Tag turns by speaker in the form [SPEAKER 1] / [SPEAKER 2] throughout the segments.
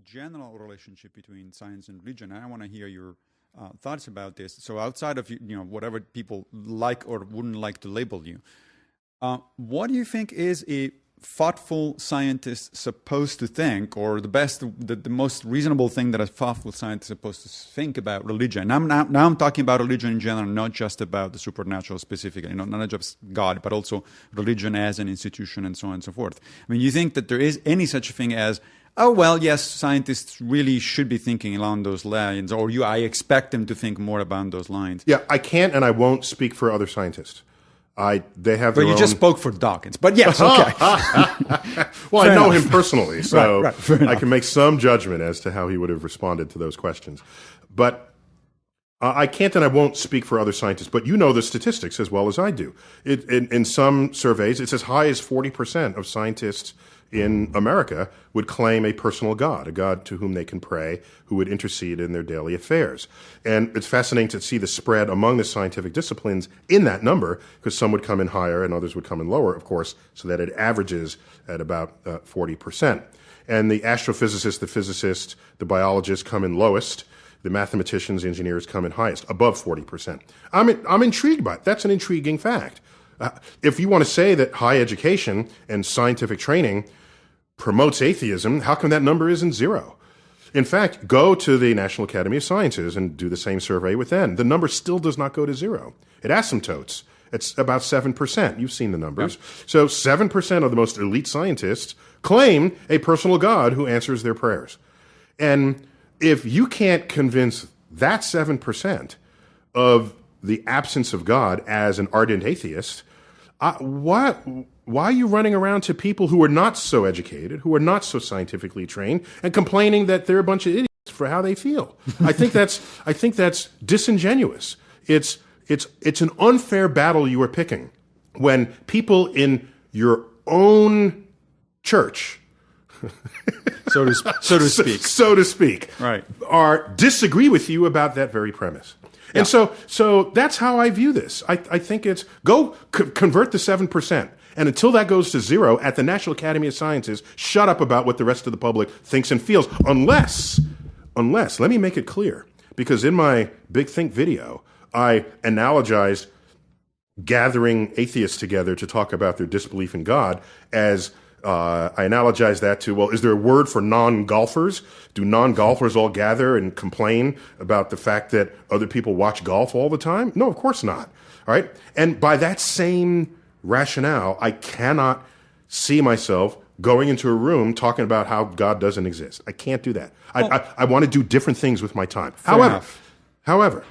[SPEAKER 1] general relationship between science and religion. I want to hear your thoughts about this. So outside of whatever people like or wouldn't like to label you, what do you think is a thoughtful scientist supposed to think, or the most reasonable thing that a thoughtful scientist is supposed to think about religion? Now I'm talking about religion in general, not just about the supernatural specifically, not just God, but also religion as an institution and so on and so forth. I mean, you think that there is any such thing as, oh, well, yes, scientists really should be thinking along those lines, or I expect them to think more about those lines?
[SPEAKER 2] Yeah, I can't and I won't speak for other scientists. They have their
[SPEAKER 1] But you
[SPEAKER 2] own...
[SPEAKER 1] just spoke for Dawkins. But yes, okay.
[SPEAKER 2] Well, I know him personally, so
[SPEAKER 1] right,
[SPEAKER 2] I can make some judgment as to how he would have responded to those questions. But I can't and I won't speak for other scientists, but you know the statistics as well as I do. In some surveys, it's as high as 40% of scientists in America would claim a personal God, a God to whom they can pray, who would intercede in their daily affairs. And it's fascinating to see the spread among the scientific disciplines in that number, because some would come in higher and others would come in lower, of course, so that it averages at about 40%. And the astrophysicists, the physicists, the biologists come in lowest. The mathematicians, engineers come in highest, above 40%. I'm intrigued by it. That's an intriguing fact. If you want to say that high education and scientific training promotes atheism, how come that number isn't zero? In fact, go to the National Academy of Sciences and do the same survey with them. The number still does not go to zero. It asymptotes. It's about 7%. You've seen the numbers. Yep. So 7% of the most elite scientists claim a personal God who answers their prayers. And if you can't convince that 7% of the absence of God as an ardent atheist, why are you running around to people who are not so educated, who are not so scientifically trained, and complaining that they're a bunch of idiots for how they feel? I think that's disingenuous. It's an unfair battle you are picking when people in your own church,
[SPEAKER 1] so to speak,
[SPEAKER 2] right, disagree with you about that very premise. And so that's how I view this. I think it's convert the 7%. And until that goes to zero at the National Academy of Sciences, shut up about what the rest of the public thinks and feels. Unless, let me make it clear, because in my Big Think video, I analogized gathering atheists together to talk about their disbelief in God as I analogize that to, well, is there a word for non-golfers? Do non-golfers all gather and complain about the fact that other people watch golf all the time? No, of course not. All right? And by that same rationale, I cannot see myself going into a room talking about how God doesn't exist. I can't do that. I want to do different things with my time. However,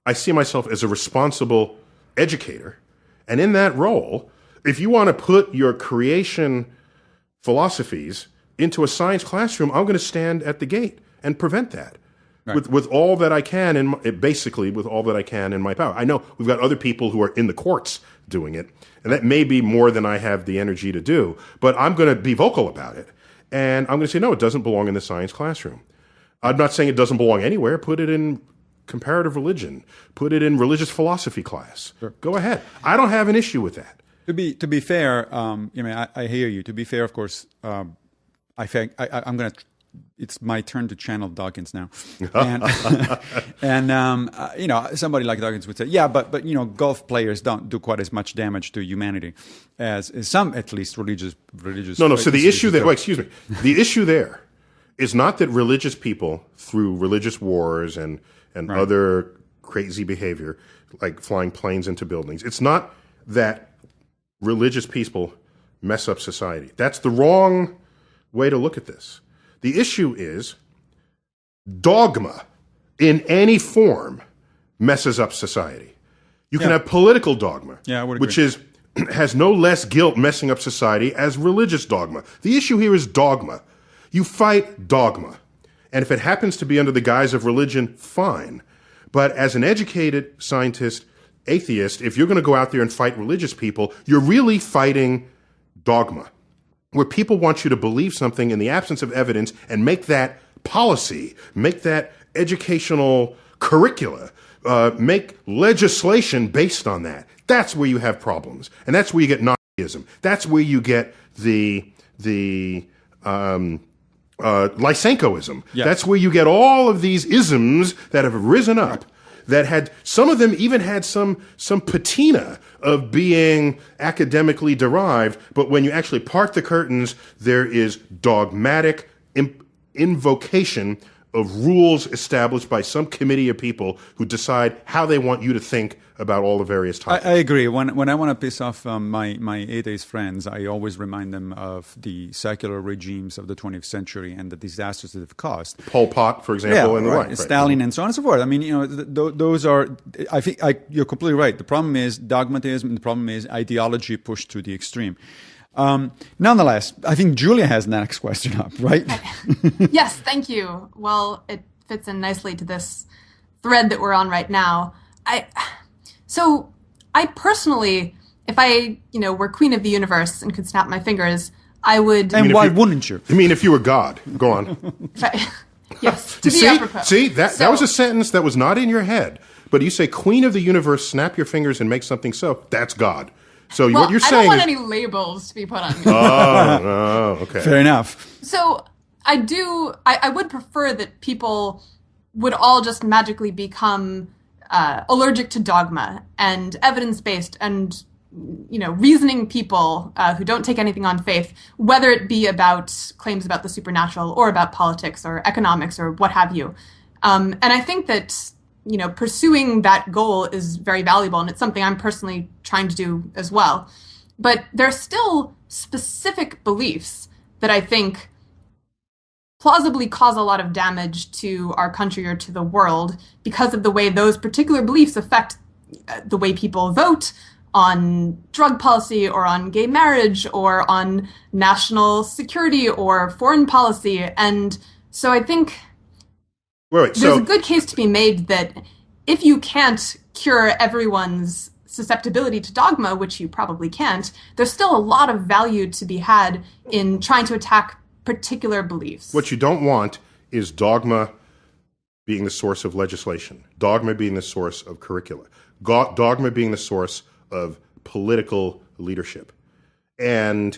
[SPEAKER 2] I see myself as a responsible educator. And in that role, if you want to put your creation philosophies into a science classroom, I'm going to stand at the gate and prevent that with all that I can, basically with all that I can in my power. I know we've got other people who are in the courts doing it, and that may be more than I have the energy to do, but I'm going to be vocal about it. And I'm going to say, no, it doesn't belong in the science classroom. I'm not saying it doesn't belong anywhere. Put it in comparative religion. Put it in religious philosophy class. Sure. Go ahead. I don't have an issue with that.
[SPEAKER 1] To be fair, I hear you. To be fair, of course, I think I'm gonna. It's my turn to channel Dawkins now, and somebody like Dawkins would say, yeah, but golf players don't do quite as much damage to humanity as some, at least religious.
[SPEAKER 2] No. So the issue there, the issue there is not that religious people through religious wars and other crazy behavior, like flying planes into buildings. It's not that religious people mess up society. That's the wrong way to look at this. The issue is dogma in any form messes up society. You can have political dogma, which has no less guilt messing up society as religious dogma. The issue here is dogma. You fight dogma. And if it happens to be under the guise of religion, fine. But as an educated scientist, atheist, if you're going to go out there and fight religious people, you're really fighting dogma, where people want you to believe something in the absence of evidence and make that policy, make that educational curricula, make legislation based on that. That's where you have problems. And that's where you get Nazism. That's where you get the Lysenkoism.
[SPEAKER 1] Yes.
[SPEAKER 2] That's where you get all of these isms that have risen up that had, some of them even had some patina of being academically derived, but when you actually part the curtains, there is dogmatic invocation of rules established by some committee of people who decide how they want you to think about all the various topics.
[SPEAKER 1] I agree. When I want to piss off my atheist friends, I always remind them of the secular regimes of the 20th century and the disasters that they've caused.
[SPEAKER 2] Pol Pot, for example, and the like.
[SPEAKER 1] Stalin and so on and so forth. I mean, those are, I think you're completely right. The problem is dogmatism, and the problem is ideology pushed to the extreme. Nonetheless, I think Julia has the next question up, right?
[SPEAKER 3] Yes, thank you. Well, it fits in nicely to this thread that we're on right now. So I personally, if I, were queen of the universe and could snap my fingers, I would.
[SPEAKER 1] And why wouldn't you?
[SPEAKER 2] I mean, if you were God, go on.
[SPEAKER 3] Yes, to be apropos.
[SPEAKER 2] See, that was a sentence that was not in your head. But you say, queen of the universe, snap your fingers and make something so. That's God. So what you're saying
[SPEAKER 3] I don't want any labels to be put on me.
[SPEAKER 2] Oh, okay.
[SPEAKER 1] Fair enough.
[SPEAKER 3] So I would prefer that people would all just magically become allergic to dogma and evidence-based and, reasoning people who don't take anything on faith, whether it be about claims about the supernatural or about politics or economics or what have you. And I think that pursuing that goal is very valuable, and it's something I'm personally trying to do as well. But there are still specific beliefs that I think plausibly cause a lot of damage to our country or to the world because of the way those particular beliefs affect the way people vote on drug policy or on gay marriage or on national security or foreign policy. And so I think there's a good case to be made that if you can't cure everyone's susceptibility to dogma, which you probably can't, there's still a lot of value to be had in trying to attack particular beliefs.
[SPEAKER 2] What you don't want is dogma being the source of legislation, dogma being the source of curricula, dogma being the source of political leadership. And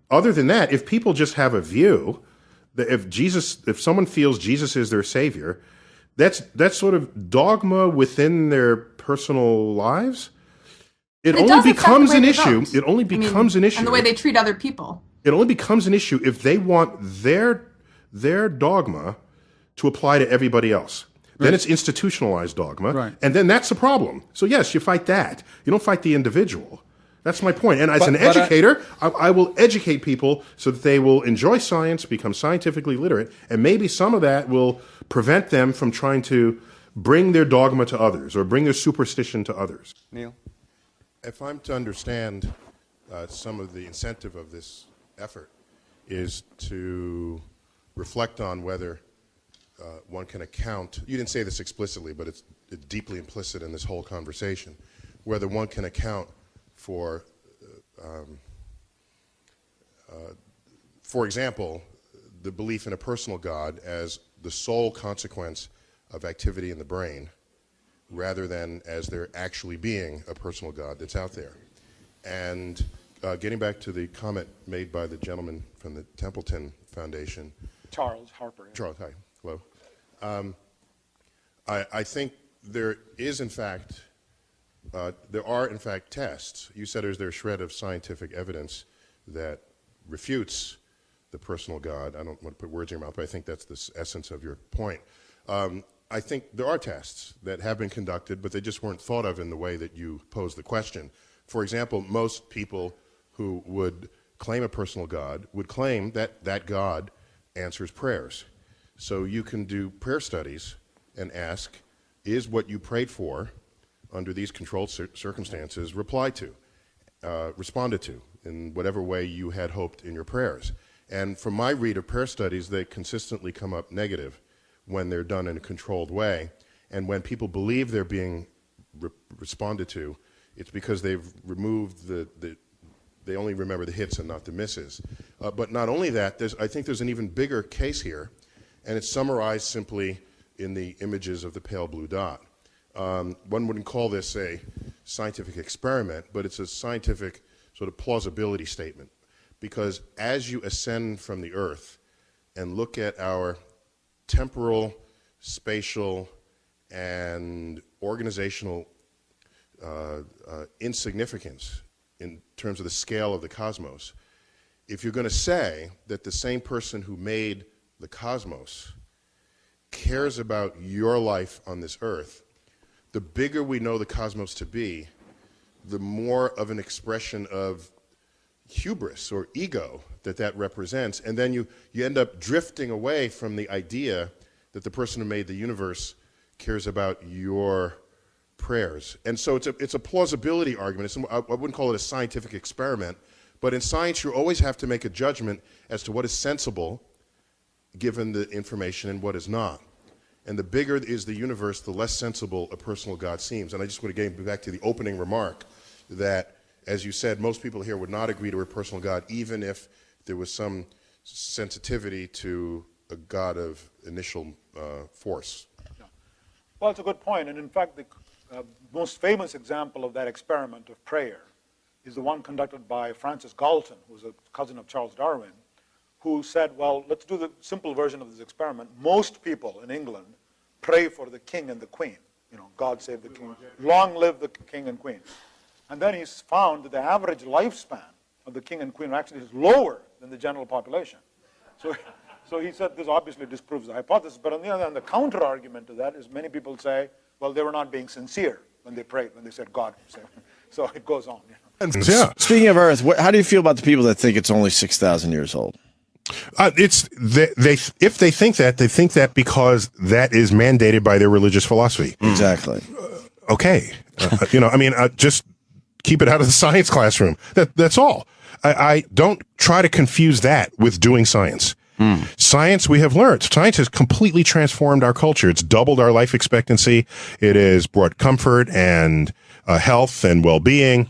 [SPEAKER 2] other than that, if people just have a view, if someone feels Jesus is their savior, that's sort of dogma within their personal lives. It only becomes an issue. It only becomes an issue.
[SPEAKER 3] And the way they treat other people.
[SPEAKER 2] It only becomes an issue if they want their dogma to apply to everybody else. Then it's institutionalized dogma, and then that's the problem. So yes, you fight that. You don't fight the individual. That's my point. And as an educator, I will educate people so that they will enjoy science, become scientifically literate, and maybe some of that will prevent them from trying to bring their dogma to others or bring their superstition to others.
[SPEAKER 4] Neil?
[SPEAKER 2] If I'm to understand some of the incentive of this effort is to reflect on whether one can account, you didn't say this explicitly, but it's deeply implicit in this whole conversation, whether one can account for example, the belief in a personal God as the sole consequence of activity in the brain, rather than as there actually being a personal God that's out there. And getting back to the comment made by the gentleman from the Templeton Foundation.
[SPEAKER 4] Charles Harper.
[SPEAKER 2] Charles, hi, hello. I think there is, in fact, there are, in fact, tests. You said there's a shred of scientific evidence that refutes the personal God. I don't want to put words in your mouth, but I think that's the essence of your point. I think there are tests that have been conducted, but they just weren't thought of in the way that you posed the question. For example, most people who would claim a personal God would claim that that God answers prayers. So you can do prayer studies and ask, is what you prayed for under these controlled circumstances responded to in whatever way you had hoped in your prayers? And from my read of prayer studies, they consistently come up negative when they're done in a controlled way. And when people believe they're being responded to, it's because they've removed they only remember the hits and not the misses. But not only that, I think there's an even bigger case here, and it's summarized simply in the images of the pale blue dot. One wouldn't call this a scientific experiment, but it's a scientific sort of plausibility statement. Because as you ascend from the earth, and look at our temporal, spatial, and organizational insignificance in terms of the scale of the cosmos, if you're going to say that the same person who made the cosmos cares about your life on this earth, the bigger we know the cosmos to be, the more of an expression of hubris or ego that represents. And then you end up drifting away from the idea that the person who made the universe cares about your prayers. And so it's a plausibility argument. I wouldn't call it a scientific experiment, but in science you always have to make a judgment as to what is sensible given the information and what is not. And the bigger is the universe, the less sensible a personal God seems. And I just want to get back to the opening remark that, as you said, most people here would not agree to a personal God, even if there was some sensitivity to a God of initial force.
[SPEAKER 4] Yeah. Well, it's a good point. And in fact, the most famous example of that experiment of prayer is the one conducted by Francis Galton, who was a cousin of Charles Darwin, who said, well, let's do the simple version of this experiment. Most people in England pray for the king and the queen. You know, God save the king. Long live the king and queen. And then he's found that the average lifespan of the king and queen actually is lower than the general population. So he said this obviously disproves the hypothesis. But on the other hand, the counter-argument to that is many people say, well, they were not being sincere when they prayed, when they said God save. So it goes on. You know?
[SPEAKER 2] Yeah.
[SPEAKER 5] Speaking of Earth, how do you feel about the people that think it's only 6,000 years old?
[SPEAKER 2] If they think that because that is mandated by their religious philosophy.
[SPEAKER 5] Exactly.
[SPEAKER 2] Okay. Just keep it out of the science classroom. That's all. I don't try to confuse that with doing science. Science, we have learned, science has completely transformed our culture. It's doubled our life expectancy. It has brought comfort and health and well-being.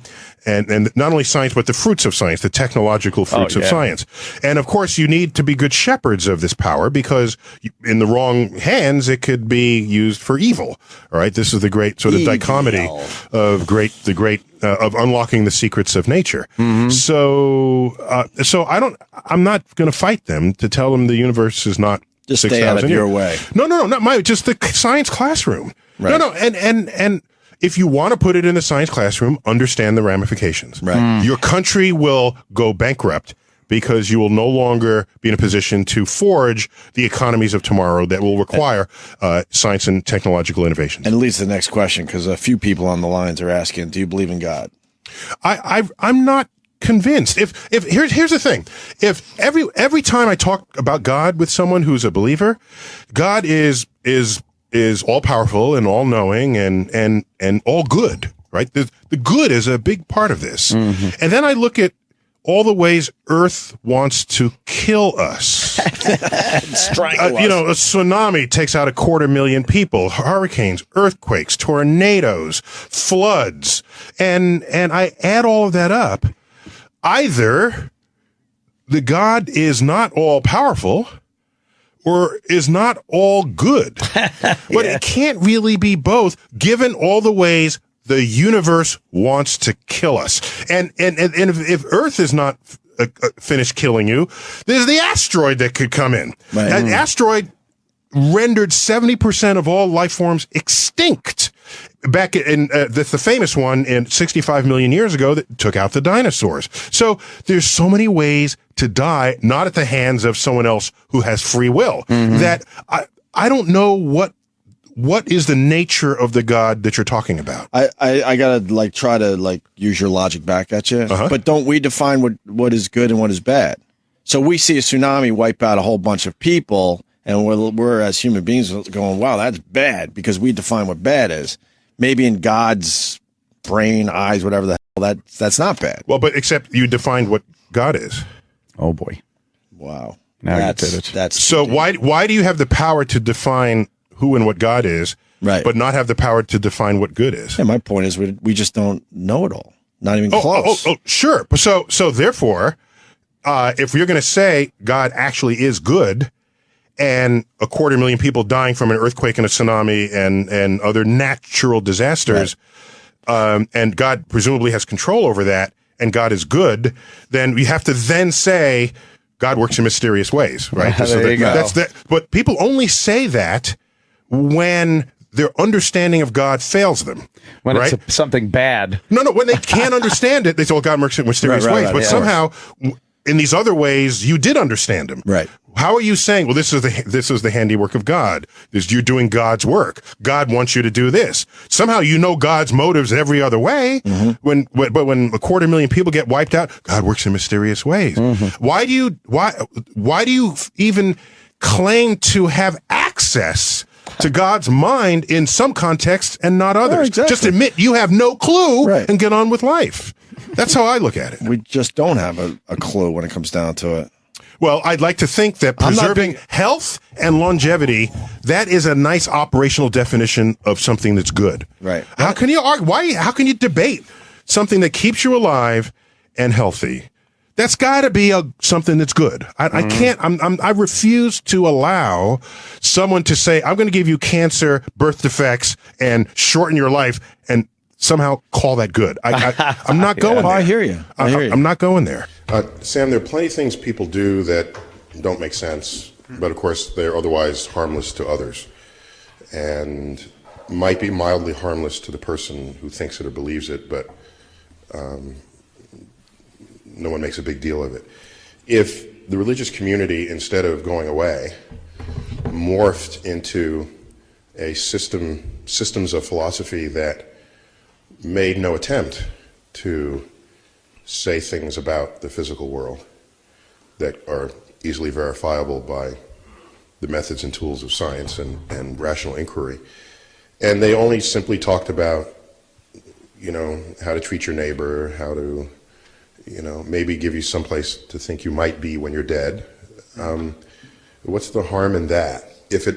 [SPEAKER 2] And not only science, but the fruits of science, the technological fruits of science. And of course, you need to be good shepherds of this power because in the wrong hands, it could be used for evil. All right. This is the great sort of dichotomy of of unlocking the secrets of nature. So I'm not going to fight them to tell them the universe is not
[SPEAKER 5] just stay out of your way.
[SPEAKER 2] No, not just the science classroom. Right. No, and if you want to put it in the science classroom, understand the ramifications.
[SPEAKER 5] Right.
[SPEAKER 2] Your country will go bankrupt because you will no longer be in a position to forge the economies of tomorrow that will require science and technological innovations.
[SPEAKER 5] And it leads to the next question, because a few people on the lines are asking, do you believe in God?
[SPEAKER 2] I'm not convinced. If here's the thing. If every time I talk about God with someone who's a believer, God is all powerful and all knowing and all good, right? The good is a big part of this. And then I look at all the ways Earth wants to kill us.
[SPEAKER 5] Strangle us.
[SPEAKER 2] A tsunami takes out 250,000 people, hurricanes, earthquakes, tornadoes, floods. And I add all of that up. Either the God is not all powerful or is not all good. But it can't really be both, given all the ways the universe wants to kill us. And if Earth is not finished killing you, there's the asteroid that could come in.
[SPEAKER 5] Right.
[SPEAKER 2] An asteroid rendered 70% of all life forms extinct. Back in the famous one in 65 million years ago that took out the dinosaurs. So there's so many ways to die, not at the hands of someone else who has free will, that I don't know what is the nature of the God that you're talking about.
[SPEAKER 5] I gotta try to use your logic back at you, but don't we define what is good and what is bad? So we see a tsunami wipe out a whole bunch of people, and we're as human beings going, wow, that's bad, because we define what bad is. Maybe in God's brain, eyes, whatever the hell, that's not bad.
[SPEAKER 2] Well, but except you defined what God is.
[SPEAKER 1] Oh boy.
[SPEAKER 5] Wow.
[SPEAKER 1] Now you did it.
[SPEAKER 5] That's
[SPEAKER 2] so why do you have the power to define who and what God is,
[SPEAKER 5] right,
[SPEAKER 2] but not have the power to define what good is?
[SPEAKER 5] Yeah, my point is we just don't know it all. Not even close.
[SPEAKER 2] Oh, sure. So therefore, if you're going to say God actually is good, and 250,000 people dying from an earthquake and a tsunami and other natural disasters, and God presumably has control over that, and God is good, then you have to then say God works in mysterious ways, right?
[SPEAKER 5] There you go.
[SPEAKER 2] That's that. But people only say that when their understanding of God fails them.
[SPEAKER 6] When
[SPEAKER 2] right?
[SPEAKER 6] it's something bad.
[SPEAKER 2] No, when they can't understand it, they say, "Oh, God works in mysterious ways." But somehow, in these other ways, you did understand Him.
[SPEAKER 5] Right.
[SPEAKER 2] How are you saying, well, this is the handiwork of God? You're doing God's work. God wants you to do this. Somehow you know God's motives every other way. But when 250,000 people get wiped out, God works in mysterious ways. Why do you even claim to have access to God's mind in some contexts and not others?
[SPEAKER 5] Exactly.
[SPEAKER 2] Just admit you have no clue and get on with life. That's how I look at it.
[SPEAKER 5] We just don't have a clue when it comes down to it.
[SPEAKER 2] Well, I'd like to think that preserving health and longevity, that is a nice operational definition of something that's good.
[SPEAKER 5] Right.
[SPEAKER 2] How can you argue? How can you debate something that keeps you alive and healthy? That's got to be something that's good. I can't. I refuse to allow someone to say, "I'm going to give you cancer, birth defects, and shorten your life," and somehow call that good. I'm not going there.
[SPEAKER 5] I hear you.
[SPEAKER 2] I'm not going there. Sam, there are plenty of things people do that don't make sense, but of course they're otherwise harmless to others, and might be mildly harmless to the person who thinks it or believes it, but no one makes a big deal of it. If the religious community, instead of going away, morphed into a systems of philosophy that made no attempt to say things about the physical world that are easily verifiable by the methods and tools of science and rational inquiry. And they only simply talked about, how to treat your neighbor, how to, maybe give you someplace to think you might be when you're dead. What's the harm in that? If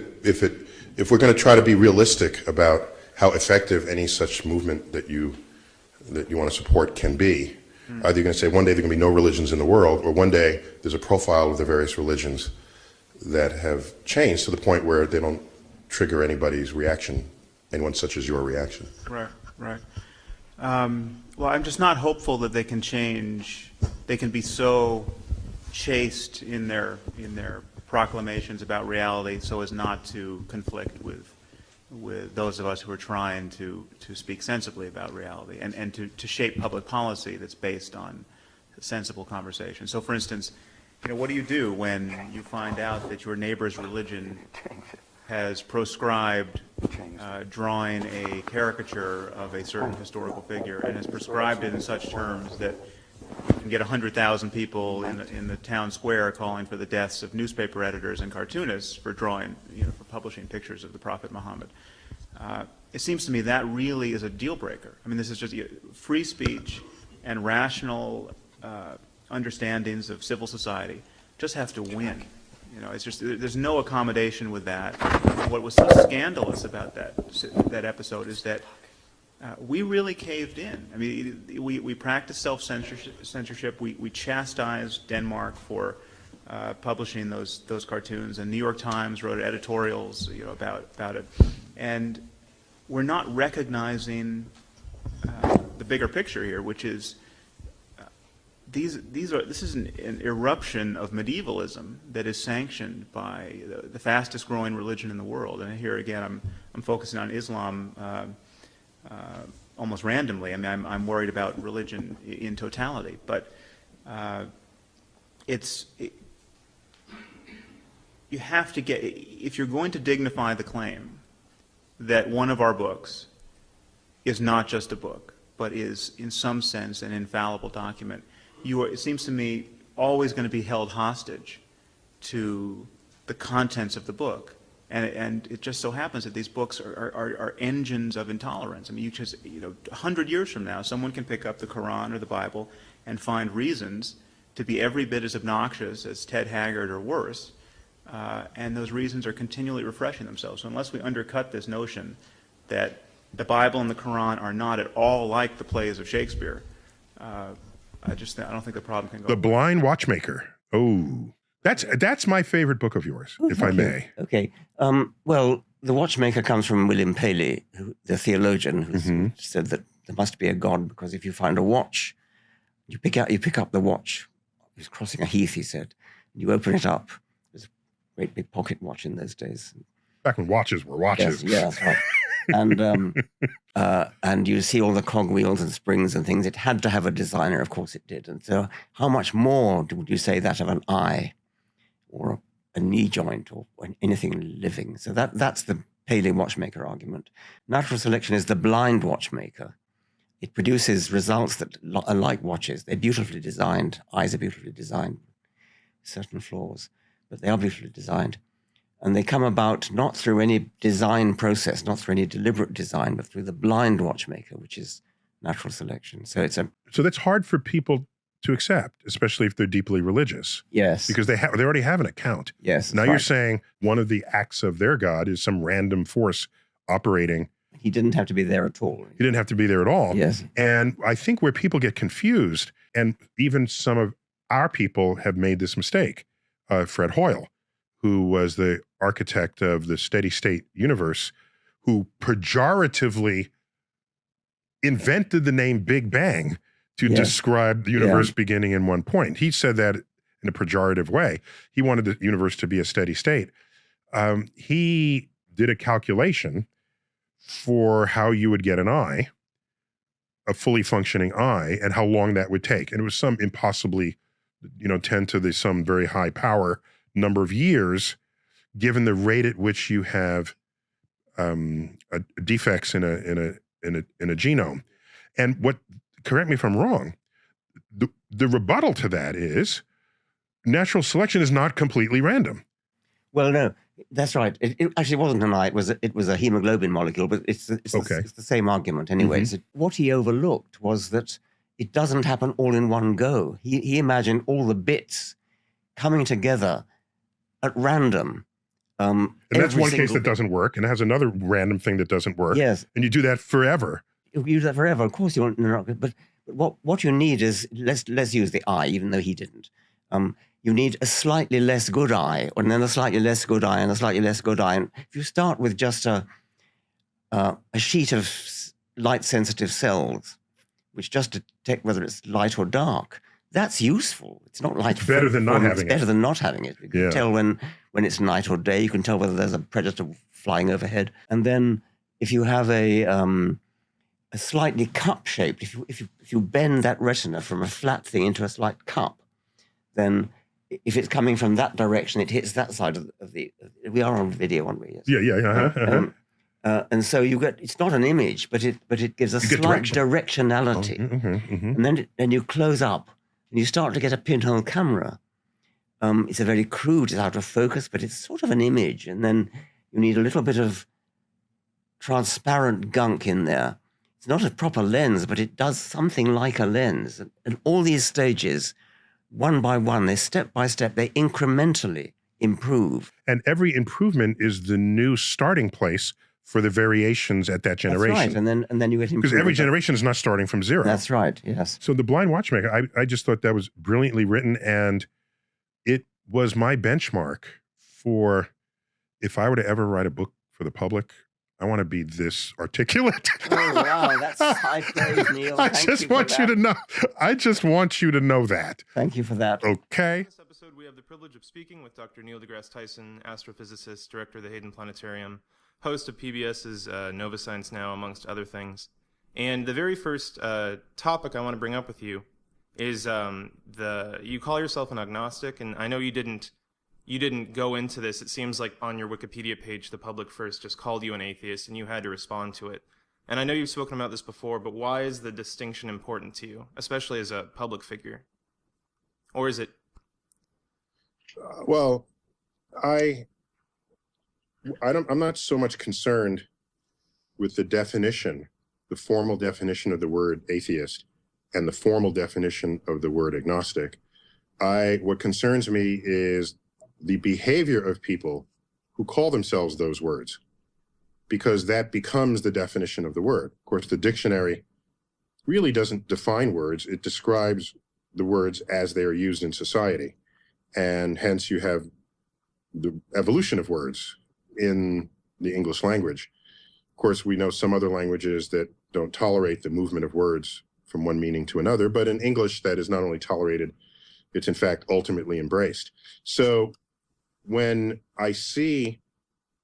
[SPEAKER 2] we're going to try to be realistic about how effective any such movement that you want to support can be, either you're going to say one day there are going to be no religions in the world, or one day there's a profile of the various religions that have changed to the point where they don't trigger anybody's reaction, anyone such as your reaction.
[SPEAKER 7] Right. Well, I'm just not hopeful that they can change. They can be so chaste in their proclamations about reality so as not to conflict with those of us who are trying to speak sensibly about reality and to shape public policy that's based on sensible conversation. So, for instance, what do you do when you find out that your neighbor's religion has proscribed drawing a caricature of a certain historical figure and has prescribed it in such terms that you can get 100,000 people in the town square calling for the deaths of newspaper editors and cartoonists for drawing, for publishing pictures of the Prophet Muhammad. It seems to me that really is a deal breaker. I mean, this is just free speech and rational understandings of civil society just have to win. It's just there's no accommodation with that. What was so scandalous about that episode is that we really caved in. I mean, we practiced self-censorship. We chastised Denmark for publishing those cartoons, and New York Times wrote editorials, about it. And we're not recognizing the bigger picture here, which is this is an eruption of medievalism that is sanctioned by the fastest growing religion in the world. And here again, I'm focusing on Islam almost randomly. I mean, I'm worried about religion in totality, but you have to get, if you're going to dignify the claim that one of our books is not just a book, but is in some sense an infallible document, it seems to me, always going to be held hostage to the contents of the book. And it just so happens that these books are engines of intolerance. I mean, 100 years from now, someone can pick up the Quran or the Bible and find reasons to be every bit as obnoxious as Ted Haggard or worse, and those reasons are continually refreshing themselves. So unless we undercut this notion that the Bible and the Quran are not at all like the plays of Shakespeare, I don't think the problem can go.
[SPEAKER 2] The Blind Watchmaker. Oh, that's my favorite book of yours, if I may.
[SPEAKER 8] Okay. Well, The Watchmaker comes from William Paley, the theologian, who said that there must be a God because if you find a watch, you pick up the watch. He was crossing a heath, he said, You open it up. There's a great big pocket watch in those days.
[SPEAKER 2] Back when watches were watches.
[SPEAKER 8] Yes, that's right. And you see all the cogwheels and springs and things. It had to have a designer, of course it did. And so how much more would you say that of an eye or a knee joint or anything living? So that's the Paley watchmaker argument. Natural selection is the blind watchmaker. It produces results that are like watches. They're beautifully designed. Eyes are beautifully designed. Certain flaws, but they are beautifully designed. And they come about not through any design process, not through any deliberate design, but through the blind watchmaker, which is natural selection. So
[SPEAKER 2] that's hard for people to accept, especially if they're deeply religious.
[SPEAKER 8] Yes.
[SPEAKER 2] Because they already have an account.
[SPEAKER 8] Yes.
[SPEAKER 2] Now you're saying one of the acts of their God is some random force operating.
[SPEAKER 8] He didn't have to be there at all.
[SPEAKER 2] He didn't have to be there at all.
[SPEAKER 8] Yes.
[SPEAKER 2] And I think where people get confused, and even some of our people have made this mistake, Fred Hoyle, who was the architect of the steady state universe, who pejoratively invented the name Big Bang to describe the universe beginning in one point. He said that in a pejorative way. He wanted the universe to be a steady state. He did a calculation for how you would get an eye, a fully functioning eye, and how long that would take. And it was some impossibly, 10 to some very high power number of years, given the rate at which you have defects in a genome. And correct me if I'm wrong, the rebuttal to that is natural selection is not completely random.
[SPEAKER 8] Well, no, that's right. It actually wasn't an eye. It was a hemoglobin molecule, but it's the same argument anyway. So what he overlooked was that it doesn't happen all in one go. He imagined all the bits coming together at random.
[SPEAKER 2] And that's one case that doesn't work, and it has another random thing that doesn't work.
[SPEAKER 8] Yes.
[SPEAKER 2] And you do that forever.
[SPEAKER 8] You do that forever. Of course you want, but what you need is, let's use the eye, even though he didn't. You need a slightly less good eye, and then a slightly less good eye, and a slightly less good eye. And if you start with just a sheet of light-sensitive cells, which just detect whether it's light or dark, that's useful. It's not like
[SPEAKER 2] it's better than not having it.
[SPEAKER 8] It's better than not having it. You can tell when it's night or day. You can tell whether there's a predator flying overhead. And then if you have a slightly cup-shaped, if you bend that retina from a flat thing into a slight cup, then if it's coming from that direction, it hits that side of the. We are on video, aren't we?
[SPEAKER 2] Yes.
[SPEAKER 8] And so you get, it's not an image, but it gives a slight directionality. And then you close up and you start to get a pinhole camera. It's a very crude, it's out of focus, but it's sort of an image. And then you need a little bit of transparent gunk in there. It's not a proper lens, but it does something like a lens. And all these stages, one by one, they step by step, they incrementally improve.
[SPEAKER 2] And every improvement is the new starting place for the variations at that generation.
[SPEAKER 8] That's right, and then you get improvement.
[SPEAKER 2] Because every generation is not starting from zero.
[SPEAKER 8] That's right, yes.
[SPEAKER 2] So The Blind Watchmaker, I just thought that was brilliantly written, and it was my benchmark for if I were to ever write a book for the public, I want to be this articulate.
[SPEAKER 8] Oh, wow, that's high praise, Neil.
[SPEAKER 2] I just want you to know that.
[SPEAKER 8] Thank you for that.
[SPEAKER 2] Okay.
[SPEAKER 6] In this episode, we have the privilege of speaking with Dr. Neil deGrasse Tyson, astrophysicist, director of the Hayden Planetarium, host of PBS's Nova Science Now, amongst other things. And the very first topic I want to bring up with you is you call yourself an agnostic, and I know you didn't go into this. It seems like on your Wikipedia page, the public first just called you an atheist, and you had to respond to it. And I know you've spoken about this before, but why is the distinction important to you, especially as a public figure? Or is it?
[SPEAKER 2] Well, I'm not so much concerned with the definition, the formal definition of the word atheist and the formal definition of the word agnostic. What concerns me is the behavior of people who call themselves those words, because that becomes the definition of the word. Of course, the dictionary really doesn't define words. It describes the words as they are used in society. And hence you have the evolution of words in the English language. Of course, we know some other languages that don't tolerate the movement of words from one meaning to another, but in English that is not only tolerated, it's in fact ultimately embraced. So when I see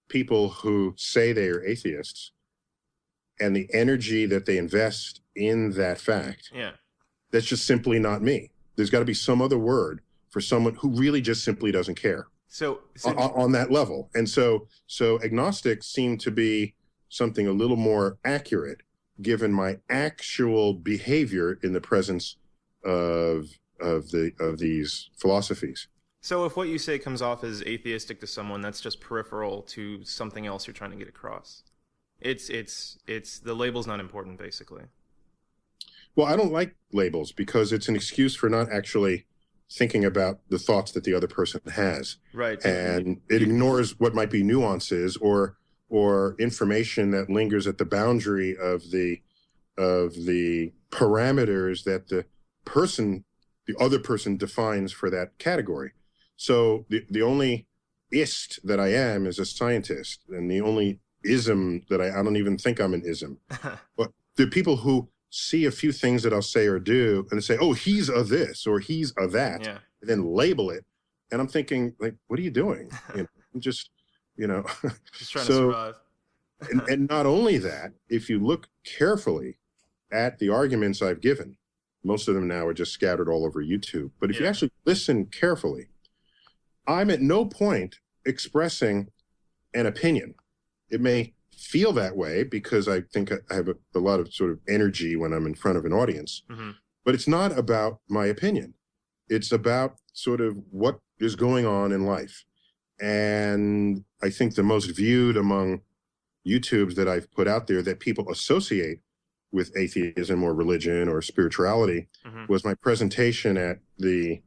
[SPEAKER 2] people who say they are atheists and the energy that they invest in that fact, that's just simply not me. There's got to be some other word for someone who really just simply doesn't care on that level. And so agnostics seem to be something a little more accurate given my actual behavior in the presence of these philosophies.
[SPEAKER 6] So if what you say comes off as atheistic to someone, that's just peripheral to something else you're trying to get across. It's the label's not important, basically.
[SPEAKER 2] Well, I don't like labels because it's an excuse for not actually thinking about the thoughts that the other person has.
[SPEAKER 6] Right.
[SPEAKER 2] And it ignores what might be nuances or information that lingers at the boundary of the parameters that the other person defines for that category. So the only ist that I am is a scientist, and the only ism that I don't even think I'm an ism. But the people who see a few things that I'll say or do and say, oh, he's a this or he's a that, and then label it. And I'm thinking, like, what are you doing? I'm just
[SPEAKER 6] trying to survive.
[SPEAKER 2] and not only that, if you look carefully at the arguments I've given, most of them now are just scattered all over YouTube. But if you actually listen carefully, I'm at no point expressing an opinion. It may feel that way because I think I have a lot of sort of energy when I'm in front of an audience, but it's not about my opinion. It's about sort of what is going on in life. And I think the most viewed among YouTubes that I've put out there that people associate with atheism or religion or spirituality was my presentation at the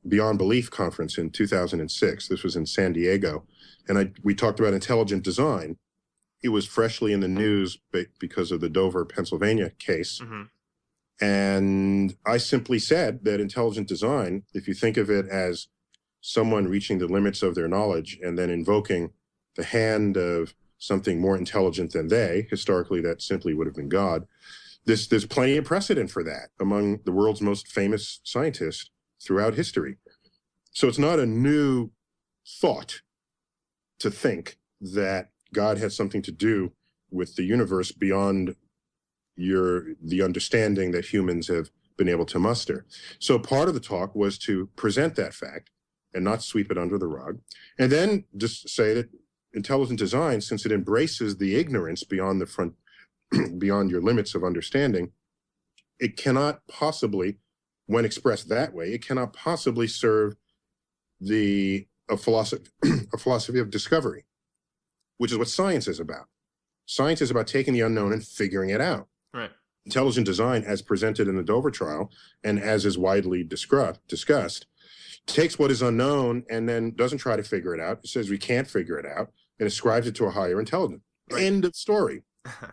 [SPEAKER 2] Beyond Belief conference in 2006. This was in San Diego. And we talked about intelligent design. It was freshly in the news because of the Dover, Pennsylvania case. And I simply said that intelligent design, if you think of it as someone reaching the limits of their knowledge and then invoking the hand of something more intelligent than they, historically that simply would have been God, there's plenty of precedent for that among the world's most famous scientists throughout history. So it's not a new thought to think that God has something to do with the universe beyond the understanding that humans have been able to muster. So part of the talk was to present that fact and not sweep it under the rug, and then just say that intelligent design, since it embraces the ignorance beyond beyond your limits of understanding, it cannot possibly, when expressed that way, it cannot possibly serve a philosophy of discovery, which is what science is about. Science is about taking the unknown and figuring it out.
[SPEAKER 6] Right.
[SPEAKER 2] Intelligent design, as presented in the Dover trial and as is widely discussed, takes what is unknown and then doesn't try to figure it out. It says we can't figure it out and ascribes it to a higher intelligence. Right. End of story.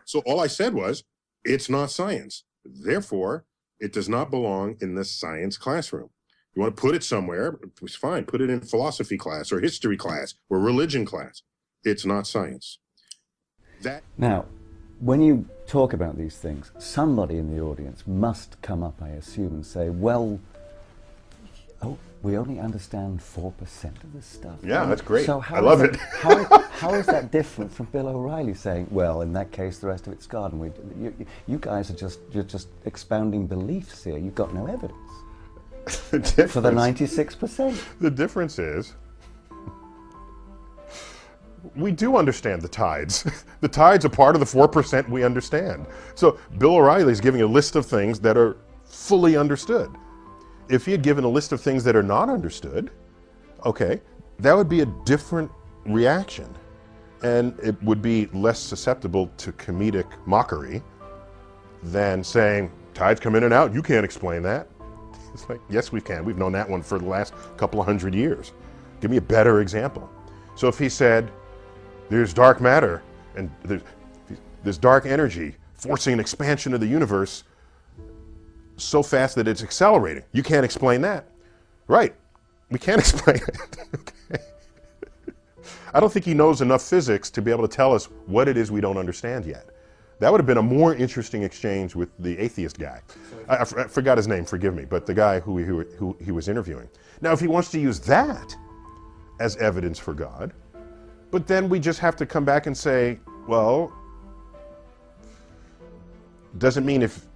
[SPEAKER 2] So all I said was, it's not science. Therefore, it does not belong in the science classroom. You want to put it somewhere, it's fine. Put it in philosophy class or history class or religion class. It's not science.
[SPEAKER 9] Now, when you talk about these things, somebody in the audience must come up, I assume, and say, well, we only understand 4% of this stuff.
[SPEAKER 2] Yeah, that's great.
[SPEAKER 9] So
[SPEAKER 2] I love it.
[SPEAKER 9] How is that different from Bill O'Reilly saying, well, in that case, the rest of it's God, and you guys you're just expounding beliefs here. You've got no evidence. For the 96%.
[SPEAKER 2] The difference is we do understand the tides. The tides are part of the 4% we understand. So Bill O'Reilly is giving a list of things that are fully understood. If he had given a list of things that are not understood, okay, that would be a different reaction. And it would be less susceptible to comedic mockery than saying, tides come in and out, you can't explain that. It's like, yes, we can. We've known that one for the last couple of hundred years. Give me a better example. So if he said, there's dark matter and there's dark energy forcing an expansion of the universe so fast that it's accelerating. You can't explain that. Right. We can't explain it. Okay. I don't think he knows enough physics to be able to tell us what it is we don't understand yet. That would have been a more interesting exchange with the atheist guy. I forgot his name, forgive me, but the guy who he was interviewing. Now, if he wants to use that as evidence for God, but then we just have to come back and say, well, doesn't mean if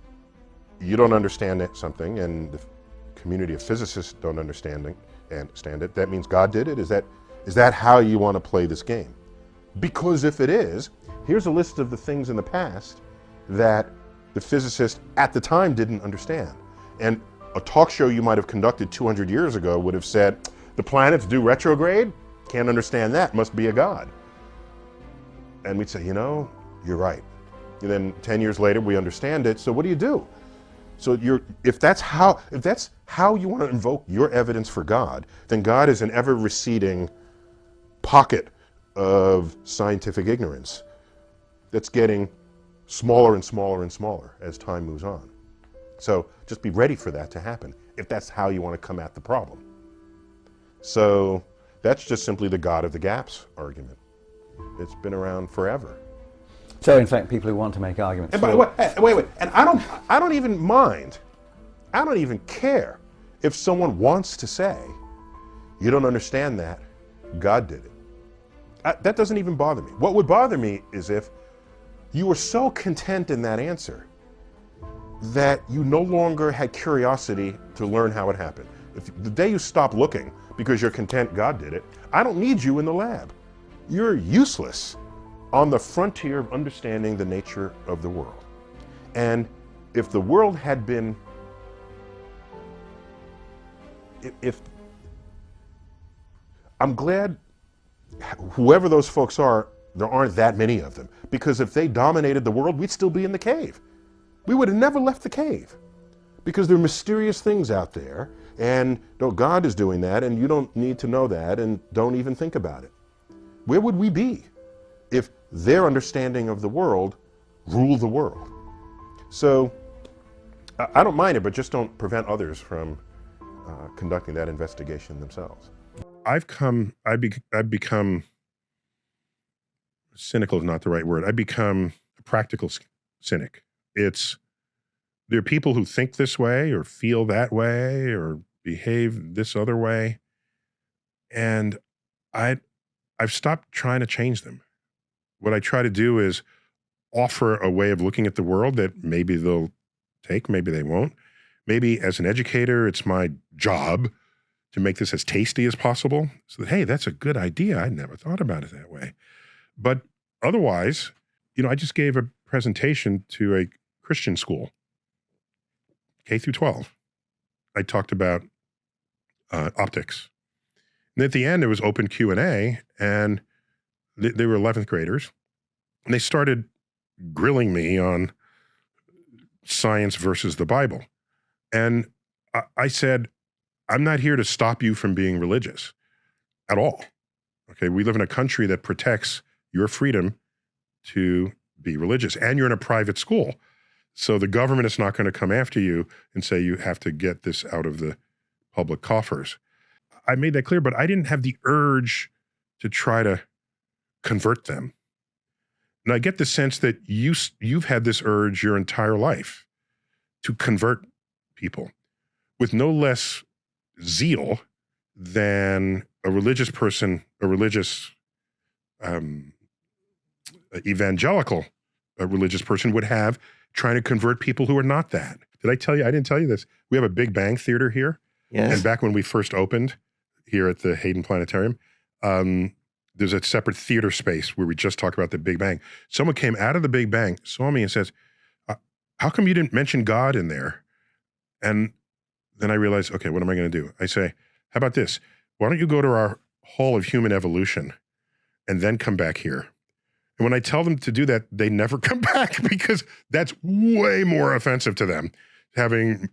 [SPEAKER 2] you don't understand something and the community of physicists don't understand it, that means God did it? Is that how you want to play this game? Because if it is, here's a list of the things in the past that the physicists at the time didn't understand. And a talk show you might have conducted 200 years ago would have said, the planets do retrograde? Can't understand that, must be a God. And we'd say, you know, you're right. And then 10 years later, we understand it, so what do you do? So if that's how you want to invoke your evidence for God, then God is an ever receding pocket of scientific ignorance that's getting smaller and smaller and smaller as time moves on. So just be ready for that to happen if that's how you want to come at the problem. So that's just simply the God of the gaps argument. It's been around forever.
[SPEAKER 9] So in fact, people who want to make arguments.
[SPEAKER 2] And by the way, wait. And I don't even mind. I don't even care if someone wants to say, you don't understand that, God did it. That doesn't even bother me. What would bother me is if you were so content in that answer that you no longer had curiosity to learn how it happened. If the day you stop looking because you're content God did it, I don't need you in the lab. You're useless on the frontier of understanding the nature of the world. And if the world had been, if I'm glad whoever those folks are, there aren't that many of them. Because if they dominated the world, we'd still be in the cave. We would have never left the cave. Because there are mysterious things out there, and no, God is doing that, and you don't need to know that, and don't even think about it. Where would we be if their understanding of the world ruled the world? So I don't mind it, but just don't prevent others from conducting that investigation themselves. I've become, cynical is not the right word. I've become a practical cynic. There are people who think this way or feel that way or behave this other way. And I've stopped trying to change them. What I try to do is offer a way of looking at the world that maybe they'll take, maybe they won't. Maybe as an educator, it's my job to make this as tasty as possible so that, hey, that's a good idea. I never thought about it that way. But otherwise, I just gave a presentation to a Christian school, K through 12. I talked about optics. And at the end, it was open Q&A, and they were 11th graders, and they started grilling me on science versus the Bible. And I said, I'm not here to stop you from being religious at all. Okay, we live in a country that protects your freedom to be religious, and you're in a private school. So the government is not going to come after you and say you have to get this out of the public coffers. I made that clear, but I didn't have the urge to try to convert them. And I get the sense that you've had this urge your entire life to convert people with no less zeal than a religious person, a religious evangelical religious person would have trying to convert people who are not that. Did I tell you? I didn't tell you this. We have a Big Bang Theater here.
[SPEAKER 8] Yes.
[SPEAKER 2] And back when we first opened here at the Hayden Planetarium, there's a separate theater space where we just talk about the Big Bang. Someone came out of the Big Bang, saw me and says, how come you didn't mention God in there? And then I realized, okay, what am I going to do? I say, how about this? Why don't you go to our Hall of Human Evolution and then come back here? And when I tell them to do that, they never come back because that's way more offensive to them, having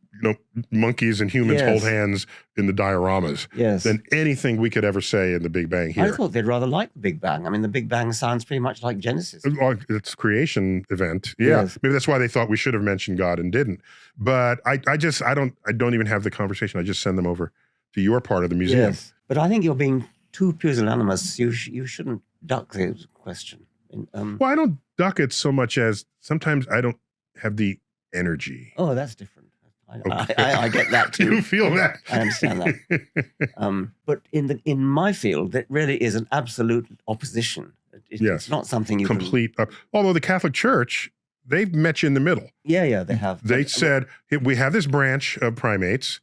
[SPEAKER 2] monkeys and humans hold hands in the dioramas than anything we could ever say in the Big Bang here.
[SPEAKER 8] I thought they'd rather like the Big Bang. I mean, the Big Bang sounds pretty much like Genesis.
[SPEAKER 2] It's a creation event. Yeah. Yes. Maybe that's why they thought we should have mentioned God and didn't. But I don't even have the conversation. I just send them over to your part of the museum.
[SPEAKER 8] Yes. But I think you're being too pusillanimous. You shouldn't duck the question.
[SPEAKER 2] Well, I don't duck it so much as sometimes I don't have the energy.
[SPEAKER 8] Oh, that's different. I get that too.
[SPEAKER 2] You feel that?
[SPEAKER 8] I understand that. But in my field, that really is an absolute opposition. It's not something you
[SPEAKER 2] complete. Although the Catholic Church, they've met you in the middle.
[SPEAKER 8] Yeah, they have.
[SPEAKER 2] They said we have this branch of primates,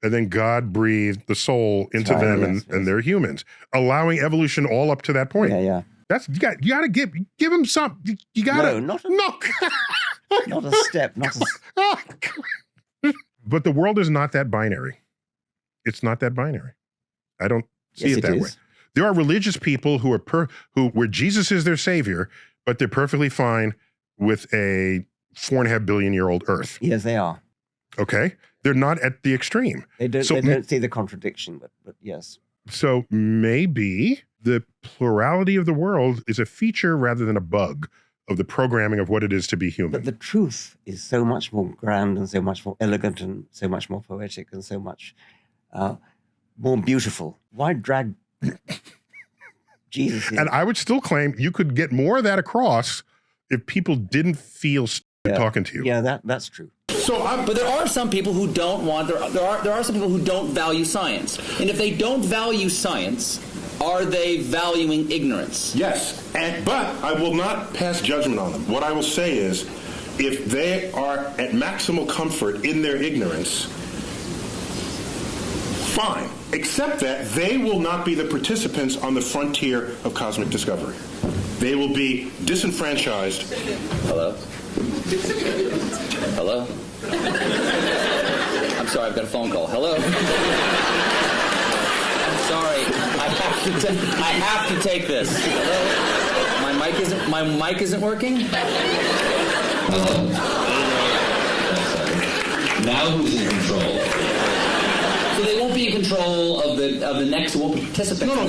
[SPEAKER 2] and then God breathed the soul into them, and they're humans, allowing evolution all up to that point.
[SPEAKER 8] Yeah.
[SPEAKER 2] That's you got to give them some. You got to
[SPEAKER 8] not a step.
[SPEAKER 2] But the world is not that binary. It's not that binary. I don't see it that way. There are religious people who are where Jesus is their savior, but they're perfectly fine with a 4.5 billion-year-old Earth.
[SPEAKER 8] Yes, they are.
[SPEAKER 2] Okay, they're not at the extreme.
[SPEAKER 8] They don't see the contradiction, but yes.
[SPEAKER 2] So maybe the plurality of the world is a feature rather than a bug of the programming of what it is to be human.
[SPEAKER 8] But the truth is so much more grand and so much more elegant and so much more poetic and so much more beautiful. Why drag Jesus in?
[SPEAKER 2] And I would still claim you could get more of that across if people didn't feel talking to you.
[SPEAKER 8] Yeah, that's true.
[SPEAKER 10] But there are some people who don't want. There are some people who don't value science, and if they don't value science, are they valuing ignorance?
[SPEAKER 2] Yes, but I will not pass judgment on them. What I will say is, if they are at maximal comfort in their ignorance, fine. Except that they will not be the participants on the frontier of cosmic discovery. They will be disenfranchised.
[SPEAKER 10] Hello? Hello? I'm sorry, I've got a phone call. Hello? I'm sorry. I have to take this. Hello? My mic isn't working? Hello? Now who's in control? So they won't be in control of the next, won't participate.
[SPEAKER 2] No,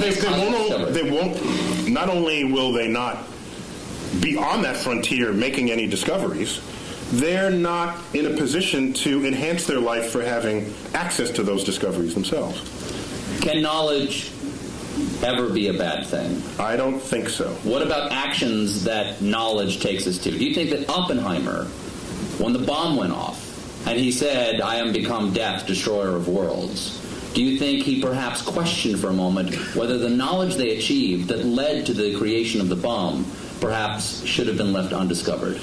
[SPEAKER 2] they won't. Not only will they not be on that frontier making any discoveries, they're not in a position to enhance their life for having access to those discoveries themselves.
[SPEAKER 10] Can knowledge ever be a bad thing?
[SPEAKER 2] I don't think so.
[SPEAKER 10] What about actions that knowledge takes us to? Do you think that Oppenheimer, when the bomb went off, and he said, "I am become death, destroyer of worlds," do you think he perhaps questioned for a moment whether the knowledge they achieved that led to the creation of the bomb perhaps should have been left undiscovered?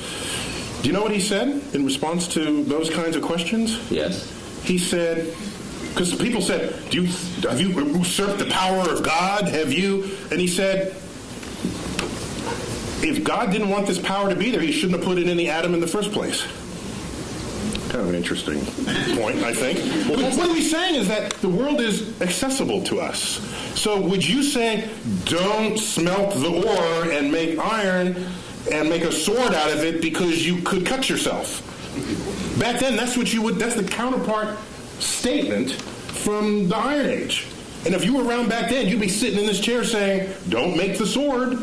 [SPEAKER 2] Do you know what he said in response to those kinds of questions?
[SPEAKER 10] Yes.
[SPEAKER 2] He said, because people said, have you usurped the power of God? Have you? And he said, if God didn't want this power to be there, he shouldn't have put it in the atom in the first place. Kind of an interesting point, I think. But what he's saying is that the world is accessible to us. So would you say, don't smelt the ore and make iron and make a sword out of it because you could cut yourself? Back then, that's the counterpart statement from the Iron Age. And if you were around back then, you'd be sitting in this chair saying, don't make the sword,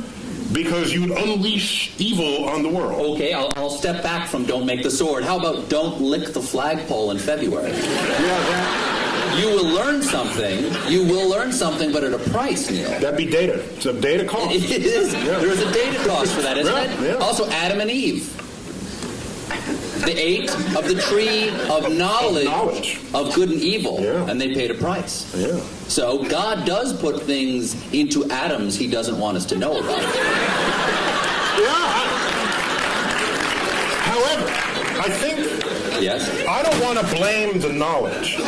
[SPEAKER 2] because you would unleash evil on the world.
[SPEAKER 10] Okay, I'll step back from don't make the sword. How about don't lick the flagpole in February? You will learn something. You will learn something, but at a price, Neil.
[SPEAKER 2] That'd be data. It's a data cost.
[SPEAKER 10] It is. Yeah. There is a data cost for that, isn't it?
[SPEAKER 2] Yeah.
[SPEAKER 10] Also, Adam and Eve. They ate of the tree of knowledge of good and evil, and they paid a price.
[SPEAKER 2] Yeah.
[SPEAKER 10] So God does put things into atoms he doesn't want us to know about.
[SPEAKER 2] However, I think I don't want to blame the knowledge.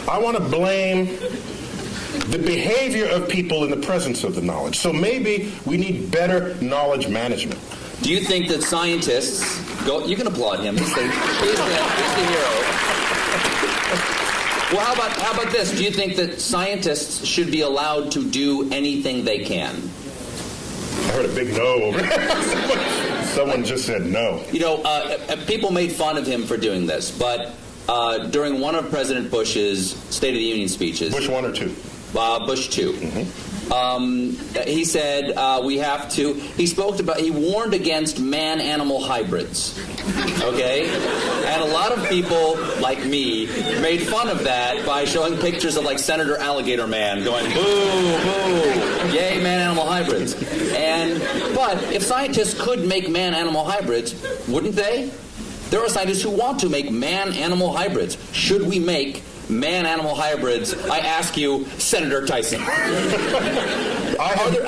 [SPEAKER 2] I want to blame the behavior of people in the presence of the knowledge. So maybe we need better knowledge management.
[SPEAKER 10] Do you think that scientists go? You can applaud him. He's the hero. Well, how about this? Do you think that scientists should be allowed to do anything they can?
[SPEAKER 2] I heard a big no over there. Someone just said no.
[SPEAKER 10] You know, people made fun of him for doing this, but during one of President Bush's State of the Union speeches...
[SPEAKER 2] Bush 1 or 2?
[SPEAKER 10] Bush 2. He said he warned against man-animal hybrids. Okay? And a lot of people, like me, made fun of that by showing pictures of, like, Senator Alligator Man going, boo, boo. Yay, man-animal hybrids. But if scientists could make man-animal hybrids, wouldn't they? There are scientists who want to make man-animal hybrids. Should we make man-animal hybrids? I ask you, Senator Tyson.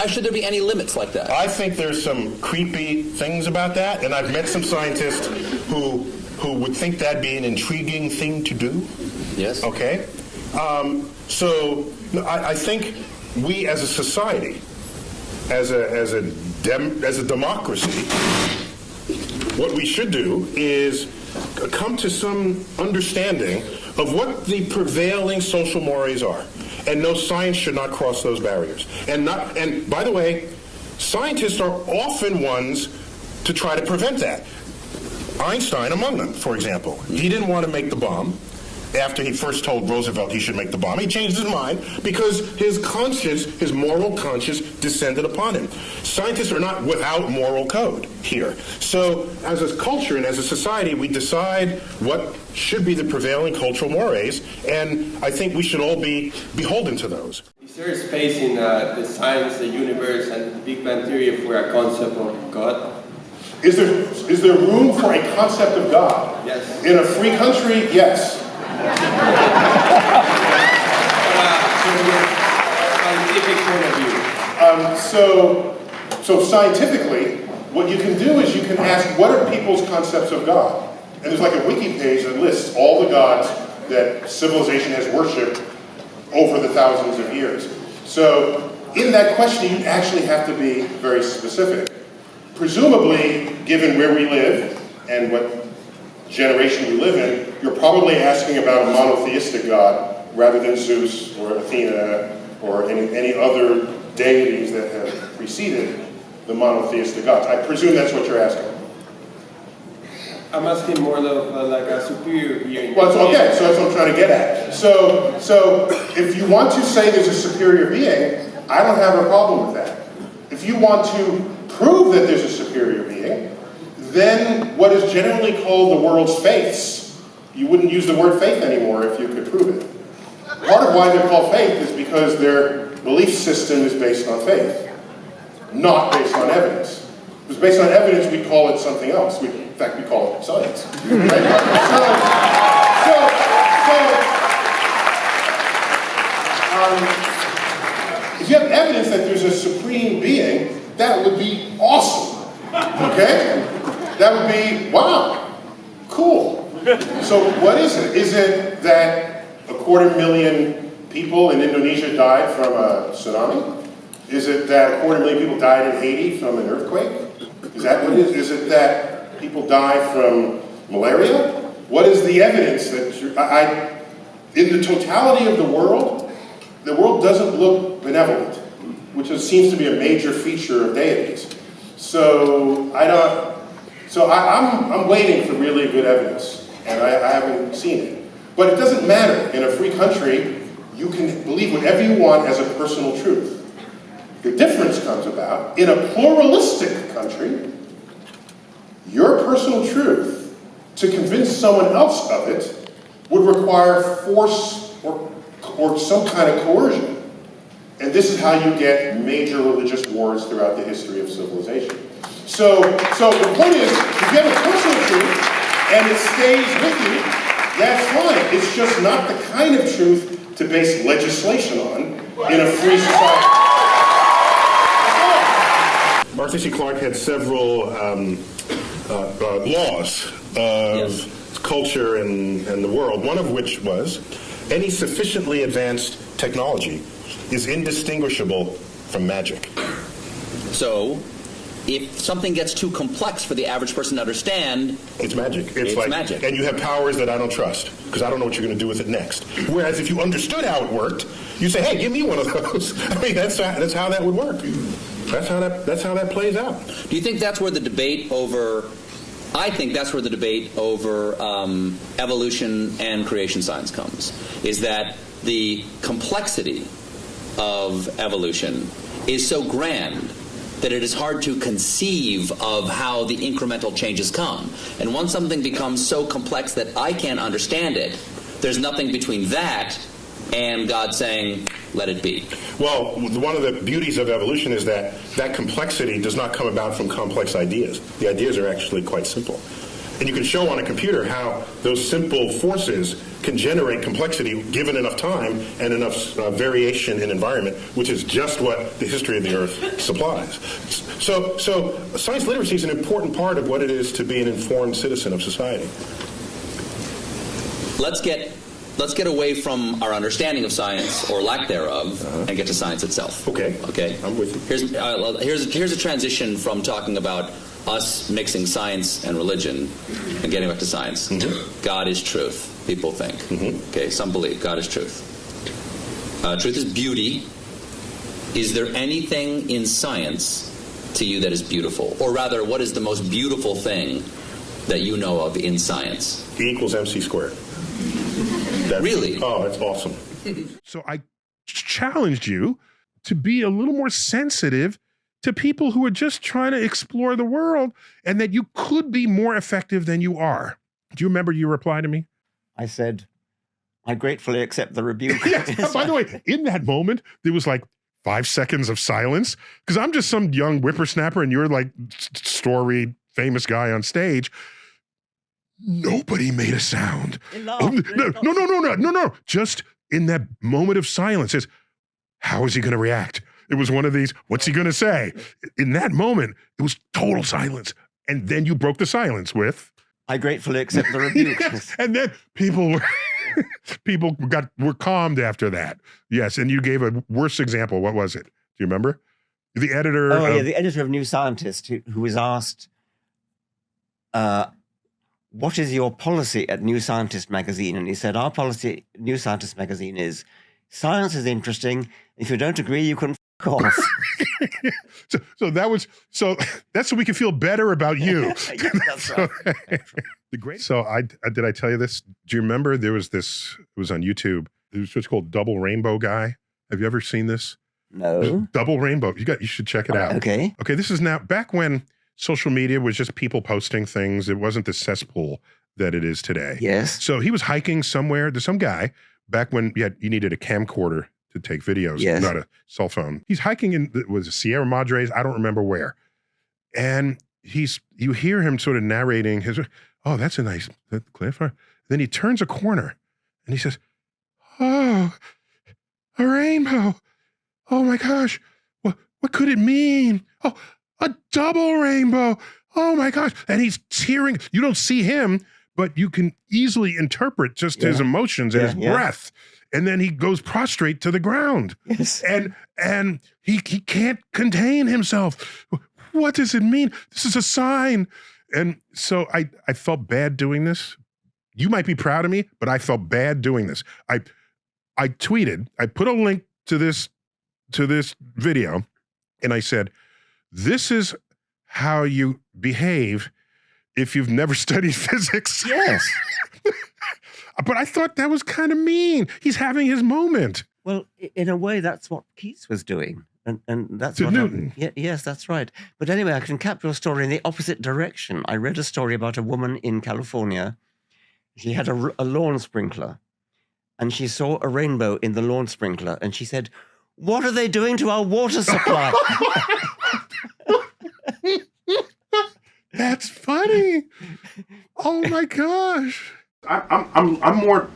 [SPEAKER 10] Should there be any limits like that?
[SPEAKER 2] I think there's some creepy things about that, and I've met some scientists who would think that'd be an intriguing thing to do.
[SPEAKER 10] Yes.
[SPEAKER 2] Okay? I think we as a society, as a democracy, what we should do is come to some understanding of what the prevailing social mores are. And no, science should not cross those barriers. And by the way, scientists are often ones to try to prevent that. Einstein among them, for example. He didn't want to make the bomb after he first told Roosevelt he should make the bomb. He changed his mind because his conscience, his moral conscience, descended upon him. Scientists are not without moral code here. So as a culture and as a society, we decide what should be the prevailing cultural mores, and I think we should all be beholden to those.
[SPEAKER 11] Is there a space in the science, the universe, and the Big Bang Theory for a concept of God?
[SPEAKER 2] Is there room for a concept of God?
[SPEAKER 11] Yes.
[SPEAKER 2] In a free country, yes. So scientifically, what you can do is you can ask, what are people's concepts of God? And there's like a wiki page that lists all the gods that civilization has worshipped over the thousands of years. So in that question, you actually have to be very specific. Presumably, given where we live and what generation we live in, you're probably asking about a monotheistic God rather than Zeus or Athena or any other deities that have preceded the monotheistic gods. I presume that's what you're asking.
[SPEAKER 11] I'm asking more of like a superior being.
[SPEAKER 2] Well, okay, so that's what I'm trying to get at. So if you want to say there's a superior being, I don't have a problem with that. If you want to prove that there's a superior being, then what is generally called the world's faiths, you wouldn't use the word faith anymore if you could prove it. Part of why they're called faith is because their belief system is based on faith, not based on evidence. If it was based on evidence, we'd call it something else. In fact, we call it science. Right? If you have evidence that there's a supreme being, that would be awesome. Okay? That would be, wow, cool. So what is it? Is it that 250,000 people in Indonesia died from a tsunami? Is it that 250,000 people died in Haiti from an earthquake? Is that what it is? Is it that people die from malaria? What is the evidence that in the totality of the world doesn't look benevolent, which seems to be a major feature of deities. So I'm waiting for really good evidence, and I haven't seen it. But it doesn't matter. In a free country, you can believe whatever you want as a personal truth. The difference comes about in a pluralistic country. Your personal truth, to convince someone else of it, would require force or some kind of coercion. And this is how you get major religious wars throughout the history of civilization. So the point is, if you have a personal truth and it stays with you, that's fine. It's just not the kind of truth to base legislation on in a free society. Arthur C. Clarke had several laws of culture and the world, one of which was any sufficiently advanced technology is indistinguishable from magic.
[SPEAKER 10] So, if something gets too complex for the average person to understand,
[SPEAKER 2] it's magic. It's like magic. And you have powers that I don't trust because I don't know what you're going to do with it next. Whereas if you understood how it worked, you say, "Hey, give me one of those." I mean, that's how that would work. That's how that plays out.
[SPEAKER 10] Do you think that's where the debate over? I think that's where the debate over evolution and creation science comes. Is that the complexity of evolution is so grand that it is hard to conceive of how the incremental changes come. And once something becomes so complex that I can't understand it, there's nothing between that and God saying, let it be?
[SPEAKER 2] Well, one of the beauties of evolution is that that complexity does not come about from complex ideas. The ideas are actually quite simple. And you can show on a computer how those simple forces can generate complexity given enough time and enough variation in environment, which is just what the history of the Earth supplies. So science literacy is an important part of what it is to be an informed citizen of society.
[SPEAKER 10] Let's get away from our understanding of science, or lack thereof, and get to science itself.
[SPEAKER 2] Okay.
[SPEAKER 10] Okay.
[SPEAKER 2] I'm with you.
[SPEAKER 10] Here's a transition from talking about us mixing science and religion and getting back to science.
[SPEAKER 2] Mm-hmm.
[SPEAKER 10] God is truth, people think.
[SPEAKER 2] Mm-hmm.
[SPEAKER 10] Okay, some believe God is truth. Truth is beauty. Is there anything in science to you that is beautiful? Or rather, what is the most beautiful thing that you know of in science?
[SPEAKER 2] E equals MC squared.
[SPEAKER 10] Really?
[SPEAKER 2] Oh, that's awesome.
[SPEAKER 12] So I challenged you to be a little more sensitive to people who are just trying to explore the world, and that you could be more effective than you are. Do you remember your reply to me?
[SPEAKER 8] I said, I gratefully accept the rebuke.
[SPEAKER 12] Yes. By the way, in that moment, there was like 5 seconds of silence, because I'm just some young whippersnapper and you're like storied, famous guy on stage. Nobody made a sound. No. Just in that moment of silence, is how is he going to react? It was one of these, what's he going to say? In that moment, it was total silence. And then you broke the silence with,
[SPEAKER 8] I gratefully accept the rebuke.
[SPEAKER 12] Yes. And then people were calmed after that. Yes. And you gave a worse example. What was it? Do you remember? The editor.
[SPEAKER 8] The editor of New Scientist, who was asked, what is your policy at New Scientist magazine? And he said, our policy at New Scientist magazine is, science is interesting. If you don't agree, you can f*** off.
[SPEAKER 12] so that's so we can feel better about you.
[SPEAKER 8] Yes, that's right.
[SPEAKER 12] So did I tell you this? Do you remember there was this, it was on YouTube, it was what's called Double Rainbow Guy. Have you ever seen this?
[SPEAKER 8] No.
[SPEAKER 12] Double Rainbow. You should check it out.
[SPEAKER 8] Okay.
[SPEAKER 12] Okay, this is now, back when social media was just people posting things. It wasn't the cesspool that it is today.
[SPEAKER 8] Yes.
[SPEAKER 12] So he was hiking somewhere. There's some guy back when you needed a camcorder to take videos,
[SPEAKER 8] yes,
[SPEAKER 12] not a cell phone. He's hiking in, was it Sierra Madres? I don't remember where. And you hear him sort of narrating his, oh, that's a nice cliff. Then he turns a corner and he says, oh, a rainbow. Oh my gosh. What could it mean? Oh, a double rainbow. Oh my gosh. And he's tearing. You don't see him, but you can easily interpret just his emotions and his breath. And then he goes prostrate to the ground.
[SPEAKER 8] Yes.
[SPEAKER 12] And he can't contain himself. What does it mean? This is a sign. And so I felt bad doing this. You might be proud of me, but I felt bad doing this. I tweeted, I put a link to this video, and I said, this is how you behave if you've never studied physics.
[SPEAKER 8] Yes.
[SPEAKER 12] But I thought that was kind of mean. He's having his moment.
[SPEAKER 8] Well, in a way, that's what Keats was doing. And that's
[SPEAKER 12] to
[SPEAKER 8] what
[SPEAKER 12] Newton.
[SPEAKER 8] Yes, that's right. But anyway, I can cap your story in the opposite direction. I read a story about a woman in California. She had a lawn sprinkler, and she saw a rainbow in the lawn sprinkler, and she said, what are they doing to our water supply?
[SPEAKER 12] That's funny. Oh my gosh.
[SPEAKER 2] I'm more,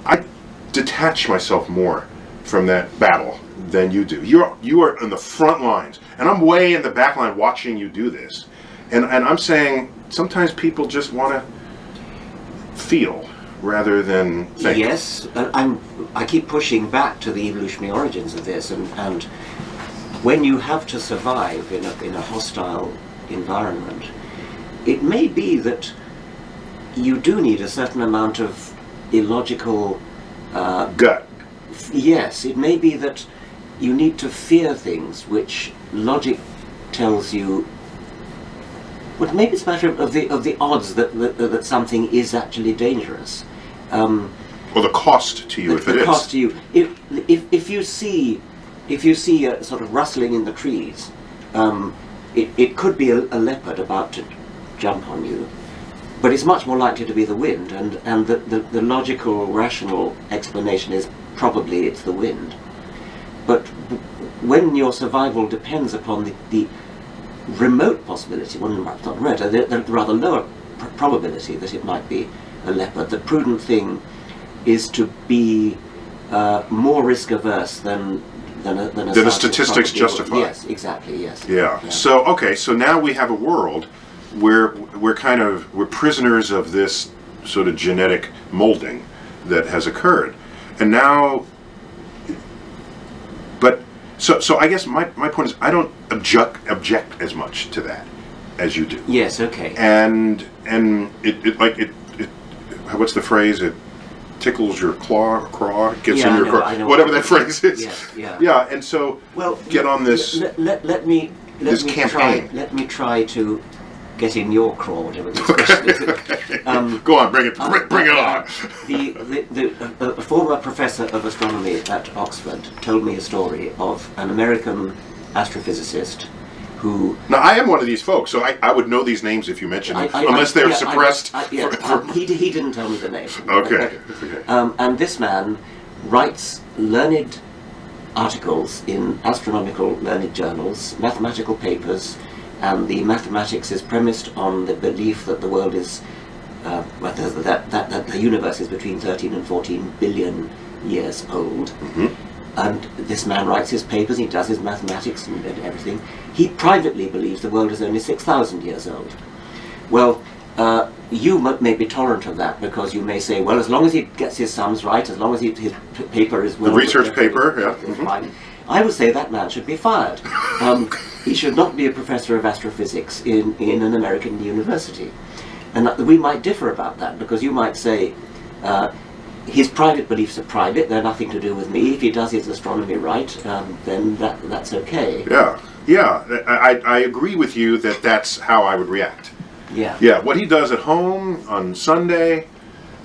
[SPEAKER 2] I detach myself more from that battle than you do. You are in the front lines, and I'm way in the back line watching you do this. And I'm saying sometimes people just want to feel rather than think.
[SPEAKER 13] Yes, I keep pushing back to the evolutionary origins of this, and when you have to survive in a hostile environment, it may be that you do need a certain amount of illogical
[SPEAKER 2] gut.
[SPEAKER 13] Yes, it may be that you need to fear things which logic tells you. Well, maybe it's a matter of the odds that something is actually dangerous.
[SPEAKER 2] Well, the cost to you, if it is.
[SPEAKER 13] The cost to you. If you see a sort of rustling in the trees, it could be a leopard about to jump on you, but it's much more likely to be the wind, and the logical, rational explanation is probably it's the wind. But when your survival depends upon the remote possibility, well, not remote, the rather lower probability that it might be a leopard, the prudent thing is to be more risk averse than
[SPEAKER 2] the statistics justify.
[SPEAKER 13] Yes, exactly. Yes.
[SPEAKER 2] Yeah. So okay. So now we have a world where we're prisoners of this sort of genetic molding that has occurred, and now. But so I guess my point is I don't object as much to that as you do.
[SPEAKER 13] Yes. Okay.
[SPEAKER 2] And it what's the phrase? It tickles your craw, gets in your craw, whatever that phrase is.
[SPEAKER 13] Yes, yeah.
[SPEAKER 2] Yeah, and so get on this.
[SPEAKER 13] Let me
[SPEAKER 2] campaign.
[SPEAKER 13] Let me try to get in your craw, whatever the expression is.
[SPEAKER 2] Go on, bring it on.
[SPEAKER 13] A former professor of astronomy at Oxford told me a story of an American astrophysicist who...
[SPEAKER 2] Now, I am one of these folks, so I would know these names if you mention them, unless they're suppressed.
[SPEAKER 13] He didn't tell me the name.
[SPEAKER 2] Okay.
[SPEAKER 13] And this man writes learned articles in astronomical learned journals, mathematical papers, and the mathematics is premised on the belief that the world is, that the universe is between 13 and 14 billion years old.
[SPEAKER 2] Mm-hmm.
[SPEAKER 13] And this man writes his papers, he does his mathematics and everything. He privately believes the world is only 6,000 years old. Well, you may be tolerant of that because you may say, well, as long as he gets his sums right, as long as his paper is well...
[SPEAKER 2] The research paper, yeah.
[SPEAKER 13] Mm-hmm. Fine. I would say that man should be fired. He should not be a professor of astrophysics in an American university. And we might differ about that because you might say, his private beliefs are private, they're nothing to do with me. If he does his astronomy right, then that's okay.
[SPEAKER 2] Yeah, I agree with you that that's how I would react. Yeah, what he does at home on Sunday,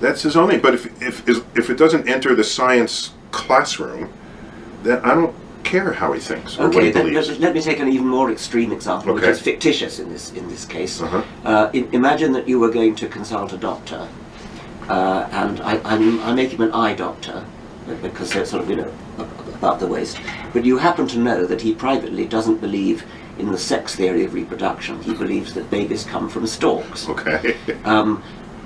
[SPEAKER 2] that's his own thing. But if it doesn't enter the science classroom, then I don't care how he thinks or what he believes.
[SPEAKER 13] Let me take an even more extreme example, which is fictitious in this case. Imagine that you were going to consult a doctor. And I make him an eye doctor because they're sort of, about the waist. But you happen to know that he privately doesn't believe in the sex theory of reproduction. He believes that babies come from storks.
[SPEAKER 2] Okay.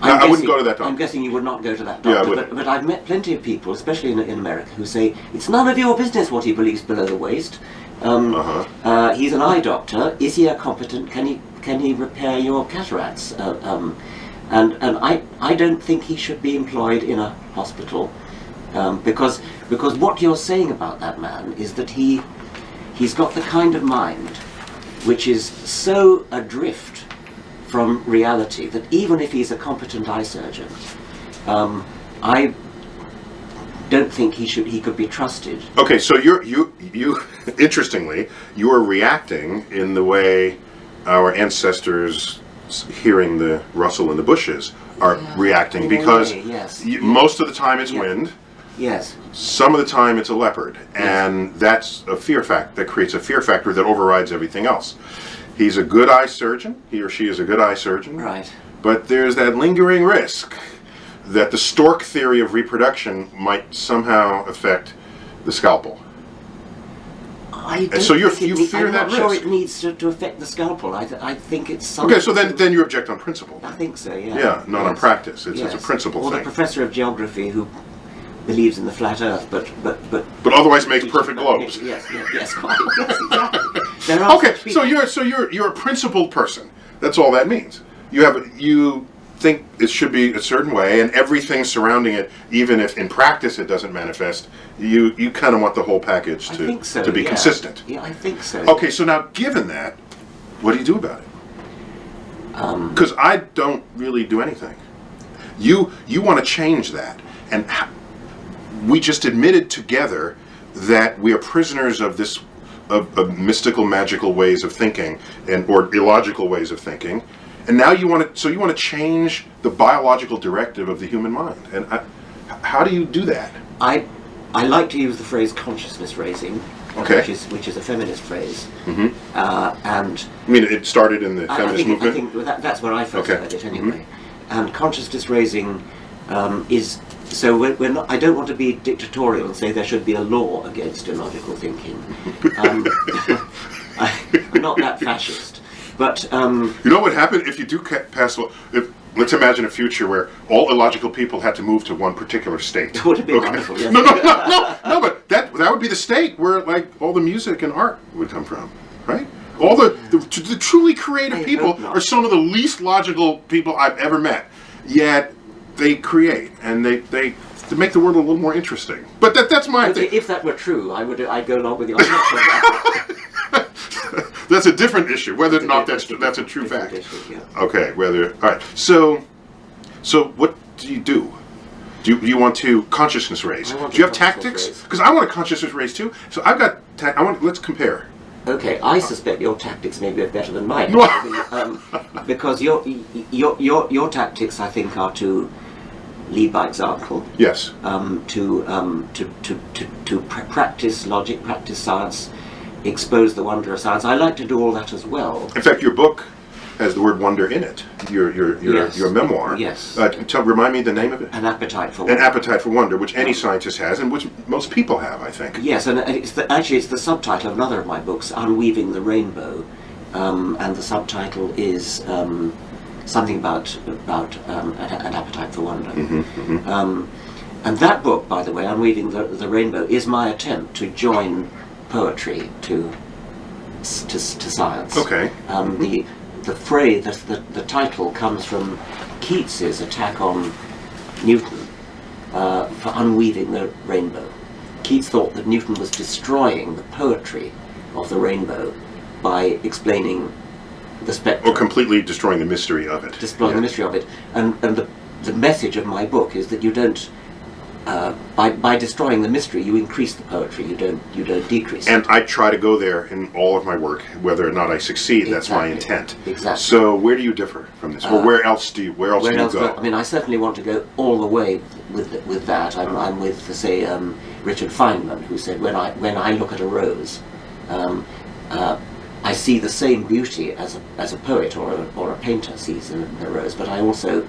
[SPEAKER 2] I wouldn't go to that doctor.
[SPEAKER 13] I'm guessing you would not go to that doctor. Yeah, but I've met plenty of people, especially in America, who say it's none of your business what he believes below the waist. He's an eye doctor. Is he a competent? Can he repair your cataracts? And I don't think he should be employed in a hospital because what you're saying about that man is that he's got the kind of mind which is so adrift from reality that even if he's a competent eye surgeon, I don't think he could be trusted.
[SPEAKER 2] Okay, so you interestingly, you are reacting in the way our ancestors hearing the rustle in the bushes are reacting because most of the time it's wind.
[SPEAKER 13] Yes.
[SPEAKER 2] Some of the time it's a leopard, and that's a fear factor that creates a fear factor that overrides everything else. He's a good eye surgeon. He or she is a good eye surgeon.
[SPEAKER 13] Right.
[SPEAKER 2] But there's that lingering risk that the stork theory of reproduction might somehow affect the scalpel.
[SPEAKER 13] So
[SPEAKER 2] you fear that risk?
[SPEAKER 13] I'm not sure it needs to affect the scalpel. I think it's something...
[SPEAKER 2] Okay, so then you object on principle.
[SPEAKER 13] I think so, yeah.
[SPEAKER 2] Yeah, not on practice. It's a principle thing.
[SPEAKER 13] Or the professor of geography who believes in the flat Earth, but
[SPEAKER 2] otherwise makes perfect globes.
[SPEAKER 13] Yes, quite. Yes, exactly.
[SPEAKER 2] Okay, so you're a principled person. That's all that means. You think it should be a certain way, and everything surrounding it, even if in practice it doesn't manifest, you kind of want the whole package to be consistent.
[SPEAKER 13] Yeah, I think so.
[SPEAKER 2] Okay, so now given that, what do you do about it? Because I don't really do anything. You want to change that, and we just admitted together that we are prisoners of this of mystical, magical ways of thinking or illogical ways of thinking. And now you want to change the biological directive of the human mind. And how do you do that?
[SPEAKER 13] I like to use the phrase consciousness raising, which is a feminist phrase.
[SPEAKER 2] Mm-hmm.
[SPEAKER 13] And
[SPEAKER 2] I mean, it started in the feminist movement.
[SPEAKER 13] I think that's where I first heard it anyway. And consciousness raising is So we're not, I don't want to be dictatorial and say there should be a law against illogical thinking. I'm not that fascist. But
[SPEAKER 2] you know what would happen if you do pass law? Let's imagine a future where all illogical people had to move to one particular state.
[SPEAKER 13] That would be wonderful. Yes.
[SPEAKER 2] No, but that would be the state where like all the music and art would come from, right? All the truly creative people are some of the least logical people I've ever met. Yet they create and they to make the world a little more interesting. But that's my thing.
[SPEAKER 13] If that were true, I'd go along with you. I'm not sure that.
[SPEAKER 2] That's a different issue. Whether or not that's a true fact.
[SPEAKER 13] Issue, yeah.
[SPEAKER 2] Okay. All right. So what do you do? Do you want to consciousness raise? Do you have tactics? Because I want a consciousness raise too. So I've got. Let's compare.
[SPEAKER 13] Okay, I suspect your tactics may be better than mine, because your tactics, I think, are to lead by example.
[SPEAKER 2] Yes.
[SPEAKER 13] To practice logic, practice science, expose the wonder of science. I like to do all that as well.
[SPEAKER 2] In fact, your book has the word wonder in it. Your memoir.
[SPEAKER 13] Yes.
[SPEAKER 2] Remind me the name of it.
[SPEAKER 13] An Appetite for Wonder.
[SPEAKER 2] An Appetite for Wonder, which any scientist has, and which most people have, I think.
[SPEAKER 13] Yes, and it's the subtitle of another of my books, Unweaving the Rainbow, and the subtitle is something about an appetite for wonder. And that book, by the way, Unweaving the Rainbow, is my attempt to join poetry to science.
[SPEAKER 2] Okay.
[SPEAKER 13] The phrase, the title comes from Keats's attack on Newton for unweaving the rainbow. Keats thought that Newton was destroying the poetry of the rainbow by explaining the spectrum.
[SPEAKER 2] Or completely destroying the mystery of it.
[SPEAKER 13] Destroying the mystery of it. And the message of my book is that you don't, by destroying the mystery, you increase the poetry, you don't decrease it.
[SPEAKER 2] And I try to go there in all of my work, whether or not I succeed. Exactly. That's my intent.
[SPEAKER 13] Exactly.
[SPEAKER 2] So where do you differ from this? Or where else do you go?
[SPEAKER 13] I mean, I certainly want to go all the way with that. I'm with, say, Richard Feynman, who said, when I look at a rose, I see the same beauty as a poet or a painter sees in a rose, but I also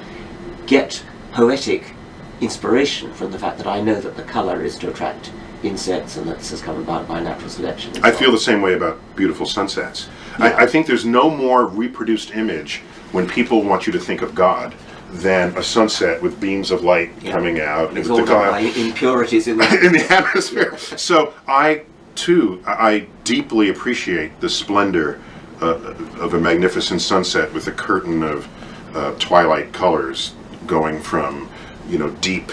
[SPEAKER 13] get poetic inspiration from the fact that I know that the colour is to attract insects and that this has come about by natural selection.
[SPEAKER 2] I feel the same way about beautiful sunsets. Yeah. I think there's no more reproduced image when people want you to think of God than a sunset with beams of light coming out.
[SPEAKER 13] It's all done by impurities in
[SPEAKER 2] the atmosphere. So I deeply appreciate the splendor of a magnificent sunset with a curtain of twilight colors going from deep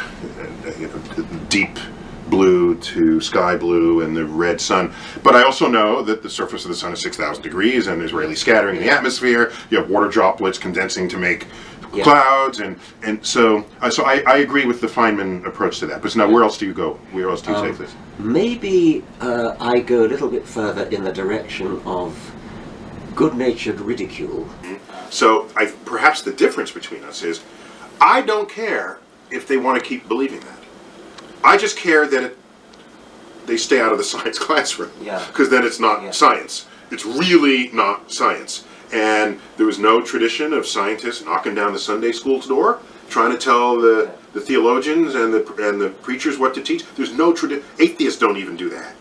[SPEAKER 2] blue to sky blue and the red sun. But I also know that the surface of the sun is 6,000 degrees and there's Rayleigh scattering in the atmosphere. You have water droplets condensing to make clouds, and so I agree with the Feynman approach to that. But now, where else do you go? Where else do you take this?
[SPEAKER 13] Maybe I go a little bit further in the direction of good-natured ridicule.
[SPEAKER 2] So perhaps the difference between us is I don't care if they want to keep believing that. I just care that they stay out of the science classroom. Because then it's not science. It's really not science. And there was no tradition of scientists knocking down the Sunday school's door, trying to tell the theologians and the preachers what to teach. There's no tradition. Atheists don't even do that.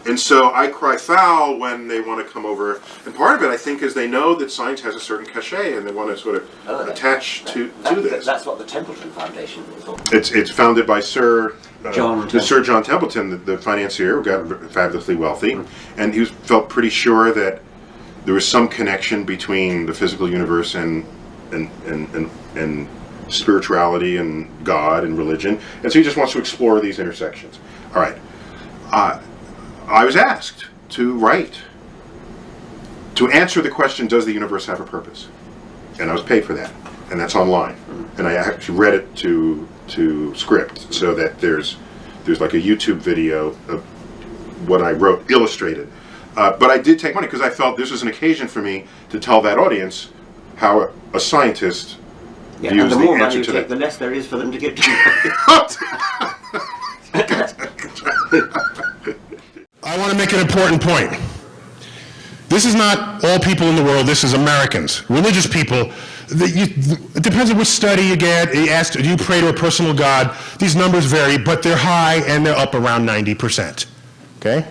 [SPEAKER 2] And so I cry foul when they want to come over. And part of it, I think, is they know that science has a certain cachet, and they want to sort of attach to this.
[SPEAKER 13] That's what the Templeton Foundation was.
[SPEAKER 2] It's founded by Sir
[SPEAKER 13] John
[SPEAKER 2] Templeton, the financier who got fabulously wealthy, and he felt pretty sure that there was some connection between the physical universe and spirituality and God and religion, and so he just wants to explore these intersections. All right. I was asked to answer the question, does the universe have a purpose? And I was paid for that, and that's online. And I actually read it to script, so that there's like a YouTube video of what I wrote, illustrated. But I did take money because I felt this was an occasion for me to tell that audience how a scientist views the
[SPEAKER 13] more
[SPEAKER 2] answer
[SPEAKER 13] money
[SPEAKER 2] to
[SPEAKER 13] you
[SPEAKER 2] that.
[SPEAKER 13] the less there is for them to get to.
[SPEAKER 12] I want to make an important point. This is not all people in the world, this is Americans. Religious people, it depends on which study you get. You ask, do you pray to a personal God? These numbers vary, but they're high and they're up around 90%, okay?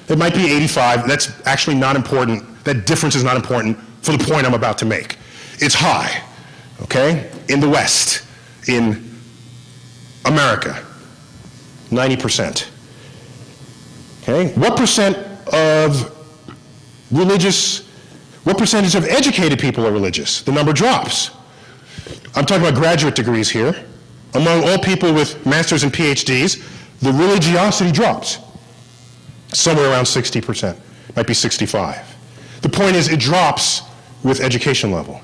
[SPEAKER 12] It might be 85, that's actually not important. That difference is not important for the point I'm about to make. It's high, okay? In the West, in America, 90%. Okay? What percentage of educated people are religious? The number drops. I'm talking about graduate degrees here. Among all people with masters and PhDs, the religiosity drops. Somewhere around 60%, might be 65. The point is, it drops with education level.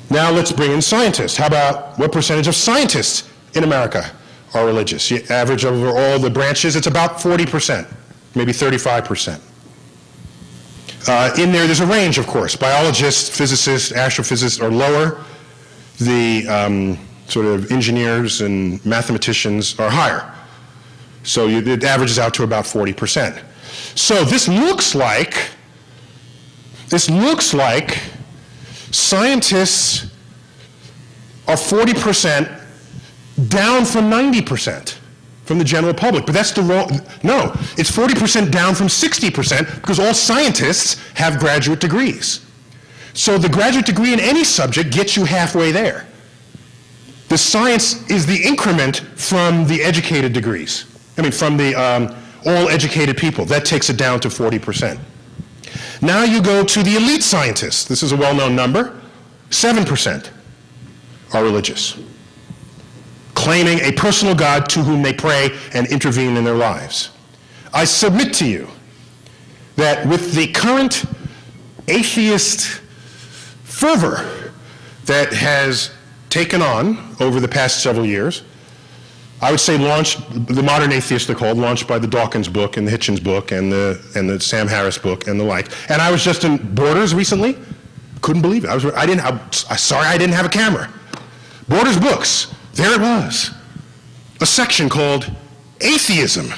[SPEAKER 12] Now let's bring in scientists. How about what percentage of scientists in America are religious? You average over all the branches, it's about 40%, maybe 35%. In there's a range, of course. Biologists, physicists, astrophysicists are lower. The sort of engineers and mathematicians are higher. So it averages out to about 40%. So this looks like scientists are 40% down from 90% from the general public. But that's the wrong, no, it's 40% down from 60% because all scientists have graduate degrees. So the graduate degree in any subject gets you halfway there. The science is the increment from the educated degrees. I mean, from the all educated people. That takes it down to 40%. Now you go to the elite scientists. This is a well-known number. 7% are religious, claiming a personal God to whom they pray and intervene in their lives. I submit to you that with the current atheist fervor that has taken on over the past several years, I would say launched, the modern atheists they're called, launched by the Dawkins book and the Hitchens book and the Sam Harris book and the like. And I was just in Borders recently, couldn't believe it. Sorry I didn't have a camera. Borders books, there it was. A section called Atheism.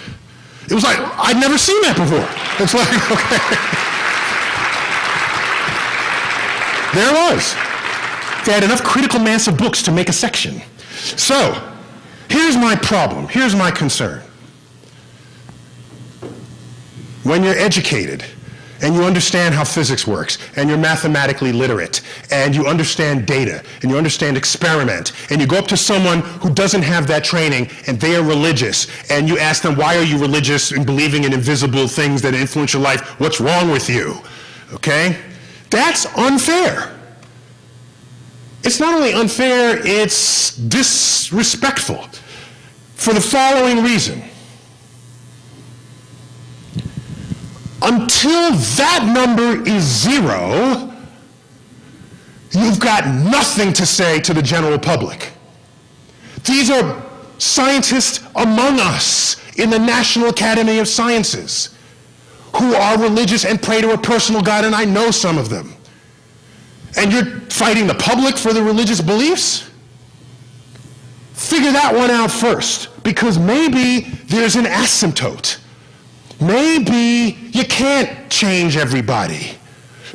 [SPEAKER 12] It was like, I'd never seen that before. It's like, okay. There it was. They had enough critical mass of books to make a section. So, here's my problem, here's my concern. When you're educated, and you understand how physics works, and you're mathematically literate, and you understand data, and you understand experiment, and you go up to someone who doesn't have that training, and they are religious, and you ask them, why are you religious and believing in invisible things that influence your life? What's wrong with you? Okay? That's unfair. It's not only unfair, it's disrespectful for the following reason. Until that number is 0, you've got nothing to say to the general public. These are scientists among us in the National Academy of Sciences who are religious and pray to a personal God, and I know some of them. And you're fighting the public for the religious beliefs? Figure that one out first, because maybe there's an asymptote. Maybe you can't change everybody.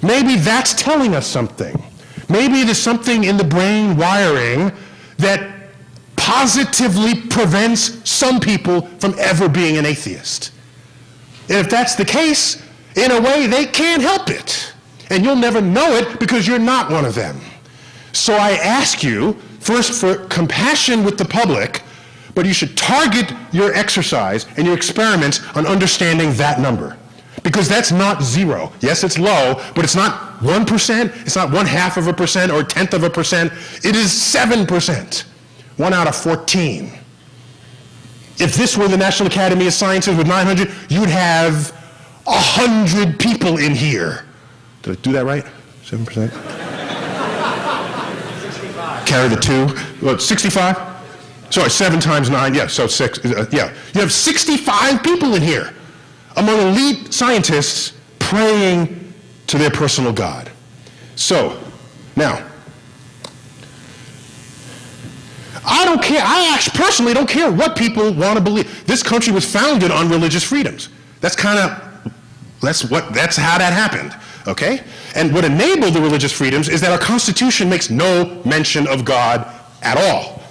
[SPEAKER 12] Maybe that's telling us something. Maybe there's something in the brain wiring that positively prevents some people from ever being an atheist. And if that's the case, in a way, they can't help it. And you'll never know it because you're not one of them. So I ask you, first, for compassion with the public, but you should target your exercise and your experiments on understanding that number. Because that's not 0. Yes, it's low, but it's not 1%, it's not 0.5% or 0.1%. It is 7%. 1 out of 14. If this were the National Academy of Sciences with 900, you'd have 100 people in here. Did I do that right? 7%? 65. Carry the 2. What, 65? Sorry, 7 times 9, yeah, so 6, yeah. You have 65 people in here among elite scientists praying to their personal God. So, now, I don't care, I actually personally don't care what people want to believe. This country was founded on religious freedoms. That's kind of
[SPEAKER 2] That's how that happened, okay? And what enabled the religious freedoms is that our Constitution makes no mention of God at all,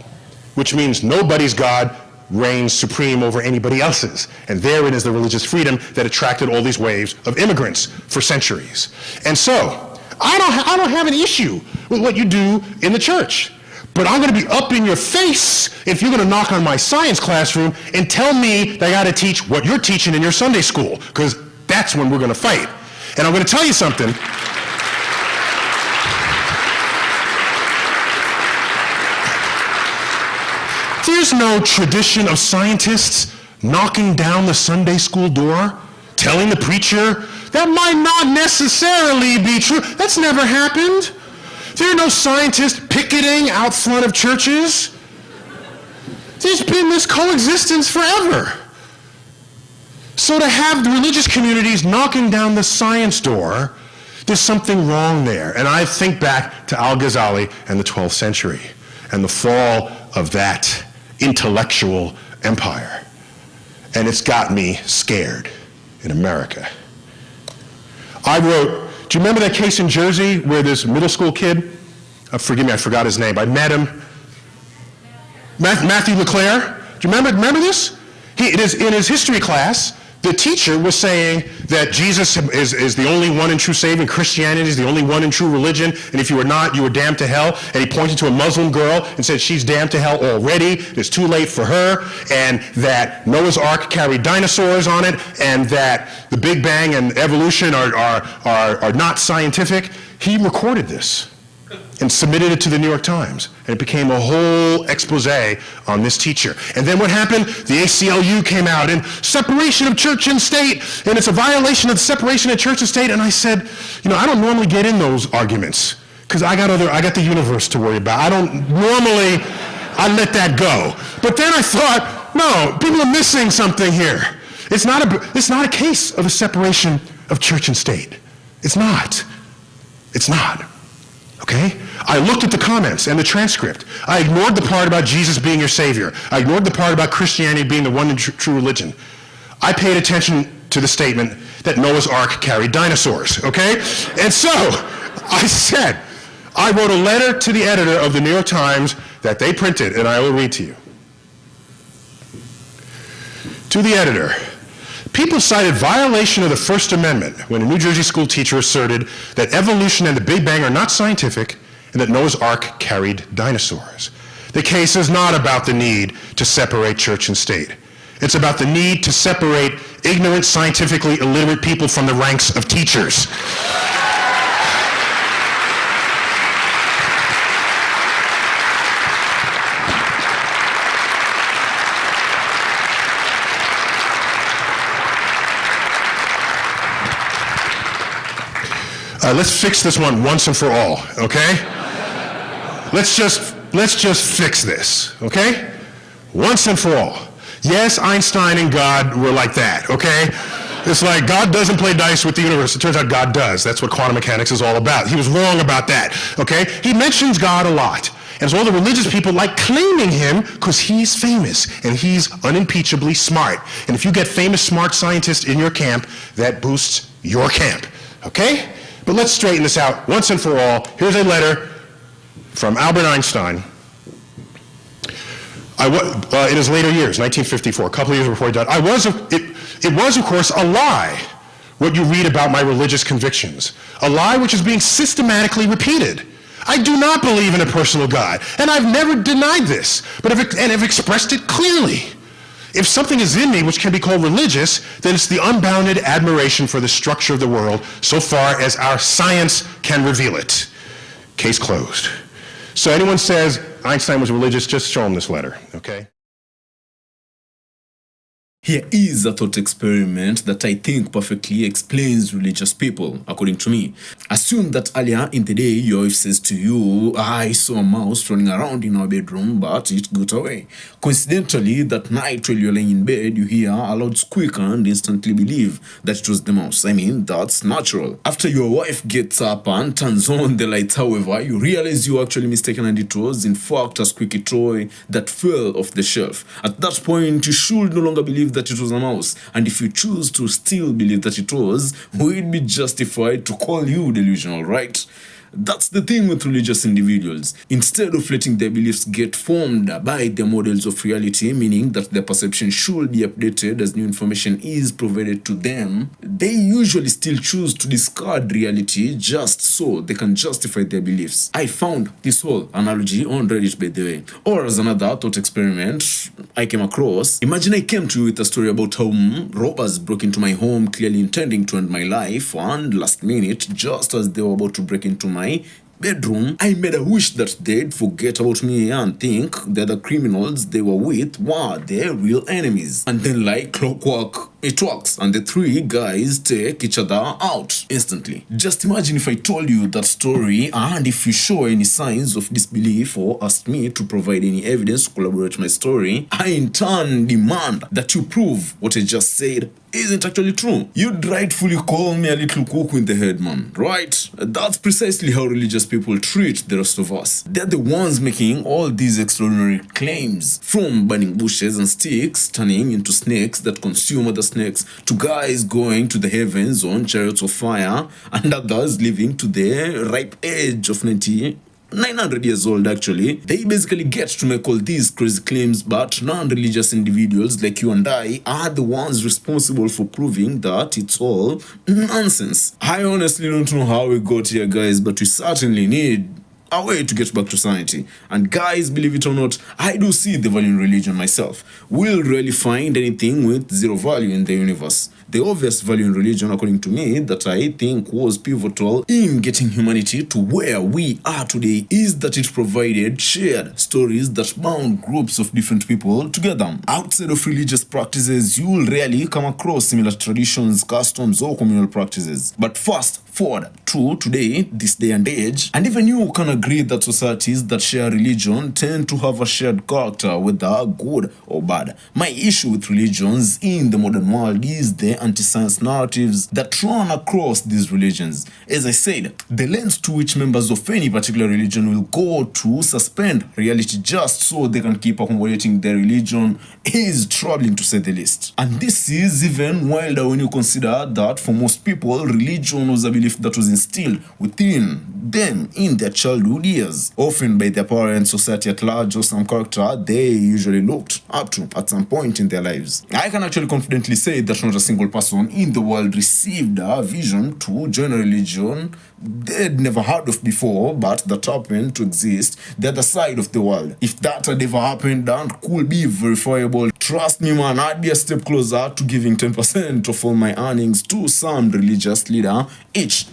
[SPEAKER 2] which means nobody's God reigns supreme over anybody else's. And therein is the religious freedom that attracted all these waves of immigrants for centuries. And so, I don't have an issue with what you do in the church. But I'm going to be up in your face if you're going to knock on my science classroom and tell me that I got to teach what you're teaching in your Sunday school, because that's when we're going to fight. And I'm going to tell you something. There's no tradition of scientists knocking down the Sunday school door, telling the preacher, that might not necessarily be true. That's never happened. There are no scientists picketing out front of churches. There's been this coexistence forever. So to have the religious communities knocking down the science door, there's something wrong there. And I think back to Al-Ghazali and the 12th century and the fall of that intellectual empire. And it's got me scared in America. I wrote, do you remember that case in Jersey where this middle school kid, forgive me, I forgot his name, I met him, Matthew LeClaire, do you remember this? In his history class, the teacher was saying that Jesus is the only one and true Savior, and Christianity is the only one and true religion, and if you were not, you were damned to hell. And he pointed to a Muslim girl and said she's damned to hell already, it's too late for her, and that Noah's Ark carried dinosaurs on it, and that the Big Bang and evolution are not scientific. He recorded this and submitted it to the New York Times. And it became a whole expose on this teacher. And then what happened? The ACLU came out and separation of church and state, and it's a violation of the separation of church and state. And I said, I don't normally get in those arguments because I got the universe to worry about. I let that go. But then I thought, no, people are missing something here. It's not a case of a separation of church and state. It's not. Okay? I looked at the comments and the transcript. I ignored the part about Jesus being your Savior. I ignored the part about Christianity being the one and true religion. I paid attention to the statement that Noah's Ark carried dinosaurs, okay? And so, I wrote a letter to the editor of the New York Times that they printed, and I will read to you. To the editor, people cited violation of the First Amendment when a New Jersey school teacher asserted that evolution and the Big Bang are not scientific and that Noah's Ark carried dinosaurs. The case is not about the need to separate church and state. It's about the need to separate ignorant, scientifically illiterate people from the ranks of teachers. Let's fix this one once and for all, okay? Let's just fix this, okay? Once and for all. Yes, Einstein and God were like that, okay? It's like God doesn't play dice with the universe. It turns out God does. That's what quantum mechanics is all about. He was wrong about that, okay? He mentions God a lot. And so all the religious people like claiming him because he's famous and he's unimpeachably smart. And if you get famous, smart scientists in your camp, that boosts your camp, okay? But let's straighten this out once and for all. Here's a letter from Albert Einstein in his later years, 1954, a couple of years before he died. It was, of course, a lie, what you read about my religious convictions. A lie which is being systematically repeated. I do not believe in a personal God, and I've never denied this, but have expressed it clearly. If something is in me which can be called religious, then it's the unbounded admiration for the structure of the world so far as our science can reveal it. Case closed. So anyone says Einstein was religious, just show him this letter, okay?
[SPEAKER 14] Here is a thought experiment that I think perfectly explains religious people, according to me. Assume that earlier in the day, your wife says to you, I saw a mouse running around in our bedroom, but it got away. Coincidentally, that night while you're laying in bed, you hear a loud squeak and instantly believe that it was the mouse. I mean, that's natural. After your wife gets up and turns on the lights, however, you realize you were actually mistaken and it was, in fact, a squeaky toy that fell off the shelf. At that point, you should no longer believe that it was a mouse. And if you choose to still believe that it was, we'd be justified to call you delusional, right? That's the thing with religious individuals. Instead of letting their beliefs get formed by their models of reality, meaning that their perception should be updated as new information is provided to them, they usually still choose to discard reality just so they can justify their beliefs. I found this whole analogy on Reddit, by the way. Or as another thought experiment I came across, imagine I came to you with a story about how robbers broke into my home clearly intending to end my life, and last minute, just as they were about to break into my bedroom, I made a wish that they'd forget about me and think that the criminals they were with were their real enemies. And then like clockwork, it works, and the three guys take each other out instantly. Just imagine if I told you that story, and if you show any signs of disbelief or asked me to provide any evidence to corroborate my story, I in turn demand that you prove what I just said isn't actually true. You'd rightfully call me a little cuckoo in the head, man, right? That's precisely how religious people treat the rest of us. They're the ones making all these extraordinary claims, from burning bushes and sticks turning into snakes that consume other snakes, to guys going to the heavens on chariots of fire, and others living to the ripe age of 900 years old actually. They basically get to make all these crazy claims, but non-religious individuals like you and I are the ones responsible for proving that it's all nonsense. I honestly don't know how we got here, guys, but we certainly need a way to get back to sanity. And guys, believe it or not, I do see the value in religion myself. We'll rarely find anything with zero value in the universe. The obvious value in religion, according to me, that I think was pivotal in getting humanity to where we are today, is that it provided shared stories that bound groups of different people together. Outside of religious practices, you'll rarely come across similar traditions, customs, or communal practices. But fast forward to today, this day and age, and even you can agree that societies that share religion tend to have a shared character, whether good or bad. My issue with religions in the modern world is the anti-science narratives that run across these religions. As I said, the lengths to which members of any particular religion will go to suspend reality just so they can keep accommodating their religion is troubling, to say the least. And this is even wilder when you consider that for most people, religion was a belief that was instilled within them in their childhood years, often by their parents, society at large, or some character they usually looked up to at some point in their lives. I can actually confidently say that not a single person in the world received a vision to join a religion they'd never heard of before, but that happened to exist the other side of the world. If that had ever happened and could be verifiable, trust me, man, I'd be a step closer to giving 10% of all my earnings to some religious leader each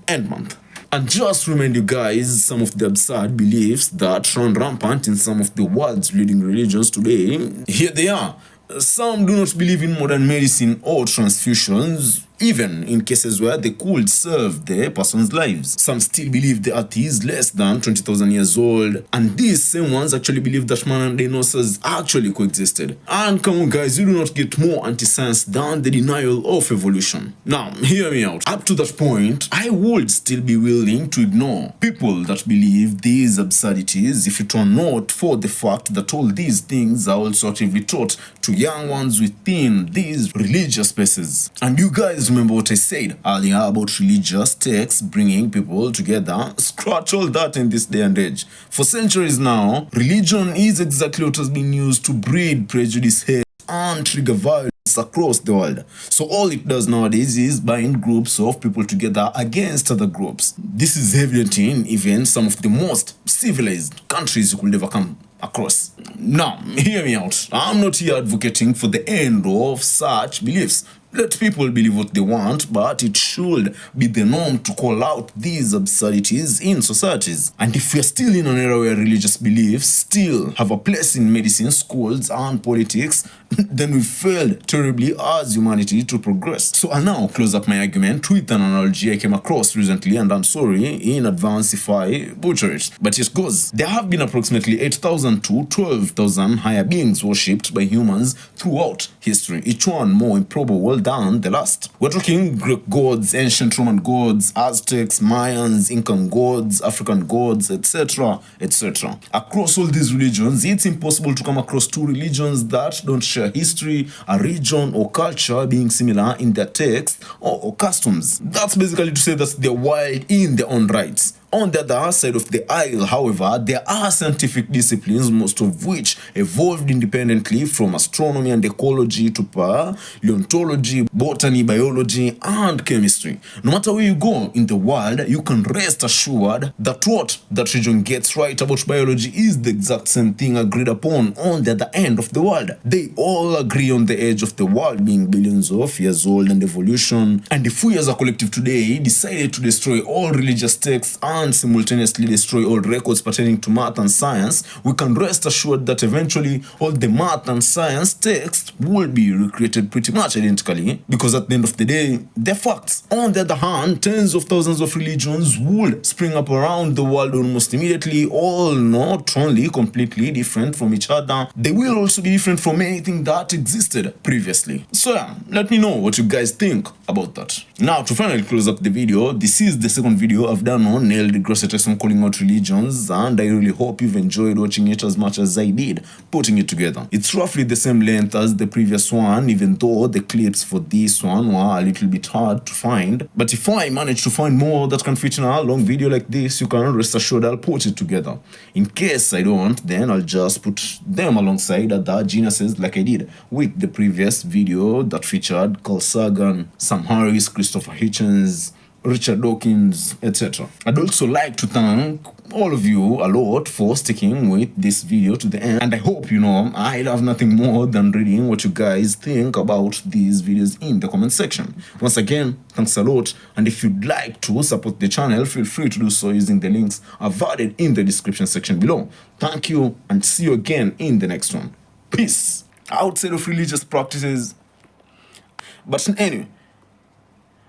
[SPEAKER 14] end month. And just remind you guys some of the absurd beliefs that run rampant in some of the world's leading religions today. Here they are. Some do not believe in modern medicine or transfusions, even in cases where they could save the person's lives. Some still believe the earth is less than 20,000 years old, and these same ones actually believe that man and dinosaurs actually coexisted. And come on guys, you do not get more anti-science than the denial of evolution. Now, hear me out. Up to that point, I would still be willing to ignore people that believe these absurdities if it were not for the fact that all these things are also actively taught to young ones within these religious spaces. And you guys remember what I said earlier about religious texts bringing people together? Scratch all that in this day and age. For centuries now, religion is exactly what has been used to breed prejudice, hate, and trigger violence across the world. So all it does nowadays is bind groups of people together against other groups. This is evident in even some of the most civilized countries you could ever come across. Now, hear me out. I'm not here advocating for the end of such beliefs. Let people believe what they want, but it should be the norm to call out these absurdities in societies. And if we are still in an era where religious beliefs still have a place in medicine, schools, and politics, then we failed terribly as humanity to progress. So I'll now close up my argument with an analogy I came across recently, and I'm sorry in advance if I butcher it. But it goes. There have been approximately 8,000 to 12,000 higher beings worshipped by humans throughout history, each one more improbable than the last. We're talking Greek gods, ancient Roman gods, Aztecs, Mayans, Incan gods, African gods, etc., etc. Across all these religions, it's impossible to come across two religions that don't share history, a region, or culture being similar in their text or customs. That's basically to say that they're wild in their own rights. On the other side of the aisle, however, there are scientific disciplines, most of which evolved independently, from astronomy and ecology to paleontology, botany, biology, and chemistry. No matter where you go in the world, you can rest assured that what that region gets right about biology is the exact same thing agreed upon on the other end of the world. They all agree on the age of the world being billions of years old and evolution. And if we as a collective today decided to destroy all religious texts and simultaneously destroy all records pertaining to math and science, we can rest assured that eventually all the math and science texts will be recreated pretty much identically, because at the end of the day, they're facts. On the other hand, tens of thousands of religions will spring up around the world almost immediately, all not only completely different from each other, they will also be different from anything that existed previously. So yeah, let me know what you guys think about that. Now, to finally close up the video, this is the second video I've done on deGrasse Tyson calling out religions, and I really hope you've enjoyed watching it as much as I did putting it together. It's roughly the same length as the previous one, even though the clips for this one were a little bit hard to find. But if I manage to find more that can fit in a long video like this, you can rest assured I'll put it together. In case I don't, then I'll just put them alongside other geniuses like I did with the previous video that featured Carl Sagan, Sam Harris, Christopher Hitchens, Richard Dawkins, etc. I'd also like to thank all of you a lot for sticking with this video to the end, and I hope you know I love nothing more than reading what you guys think about these videos in the comment section. Once again, thanks a lot, and if you'd like to support the channel, feel free to do so using the links I've added in the description section below. Thank you, and see you again in the next one. Peace. Outside of religious practices. But anyway,